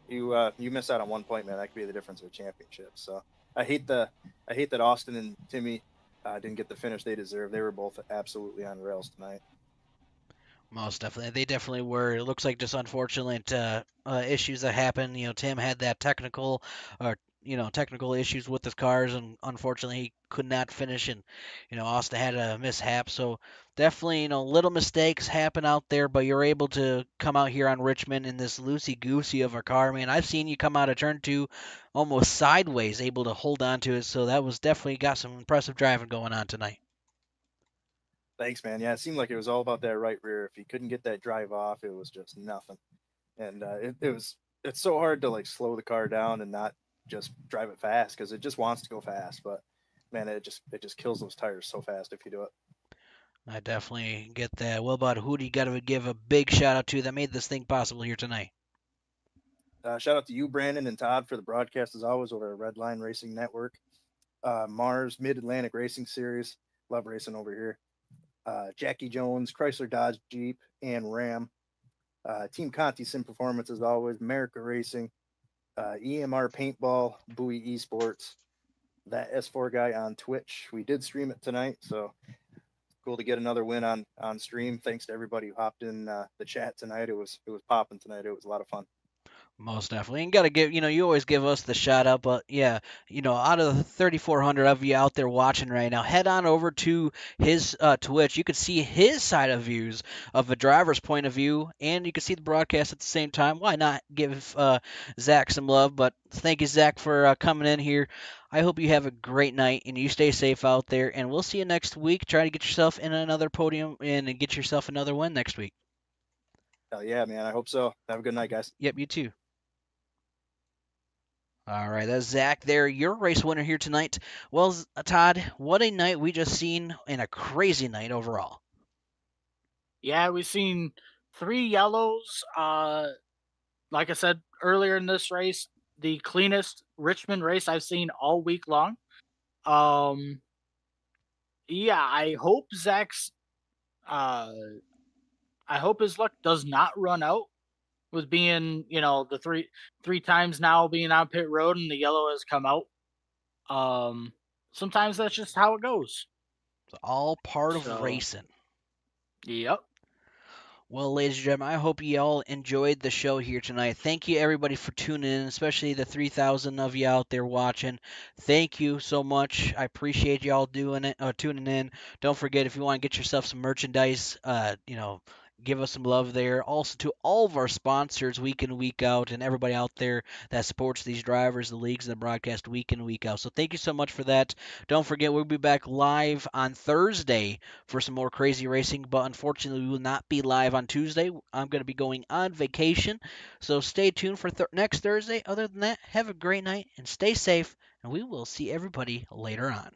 you miss out on 1 point, man. That could be the difference of a championship. So I hate that Austin and Timmy didn't get the finish they deserved. They were both absolutely on rails tonight. Most definitely. They definitely were. It looks like just unfortunate issues that happened. Tim had that technical issues with his cars, and unfortunately he could not finish, and Austin had a mishap. So definitely, little mistakes happen out there, but you're able to come out here on Richmond in this loosey-goosey of a car, man. I've seen you come out of turn 2 almost sideways, able to hold on to it. So that was definitely got some impressive driving going on tonight. Thanks, man. Yeah, it seemed like it was all about that right rear. If he couldn't get that drive off, it was just nothing. And it's so hard to like slow the car down and not just drive it fast because it just wants to go fast. But man, it just kills those tires so fast if you do it. I definitely get that. Well, about who do you got to give a big shout out to that made this thing possible here tonight? Shout out to you, Brandon and Todd, for the broadcast as always over at Red Line Racing Network. Mars Mid-Atlantic Racing Series. Love racing over here. Jacky Jones, Chrysler Dodge Jeep, and Ram. Team Conti Sim Performance as always. America Racing. EMR Paintball, Bowie Esports. That S4 guy on Twitch. We did stream it tonight, so cool to get another win on stream. Thanks to everybody who hopped in the chat tonight. It was popping tonight. It was a lot of fun. Most definitely. And got to give, you always give us the shout out, but yeah, out of the 3,400 of you out there watching right now, head on over to his Twitch. You can see his side of views of a driver's point of view, and you can see the broadcast at the same time. Why not give Zach some love? But thank you, Zach, for coming in here. I hope you have a great night and you stay safe out there, and we'll see you next week. Try to get yourself in another podium and get yourself another win next week. Hell yeah, man. I hope so. Have a good night, guys. Yep, you too. All right, that's Zach there, your race winner here tonight. Well, Todd, what a night we just seen, and a crazy night overall. Yeah, we've seen 3 yellows. Like I said earlier in this race, the cleanest Richmond race I've seen all week long. Yeah, I hope I hope his luck does not run out with being, the three times now being on pit road and the yellow has come out. Sometimes that's just how it goes. It's all part of racing. Yep. Well, ladies and gentlemen, I hope you all enjoyed the show here tonight. Thank you, everybody, for tuning in, especially the 3,000 of you out there watching. Thank you so much. I appreciate you all doing it, tuning in. Don't forget, if you want to get yourself some merchandise, give us some love there. Also, to all of our sponsors, week in, week out, and everybody out there that supports these drivers, the leagues, and the broadcast week in, week out. So thank you so much for that. Don't forget, we'll be back live on Thursday for some more crazy racing, but unfortunately, we will not be live on Tuesday. I'm going to be going on vacation, so stay tuned for next Thursday. Other than that, have a great night and stay safe, and we will see everybody later on.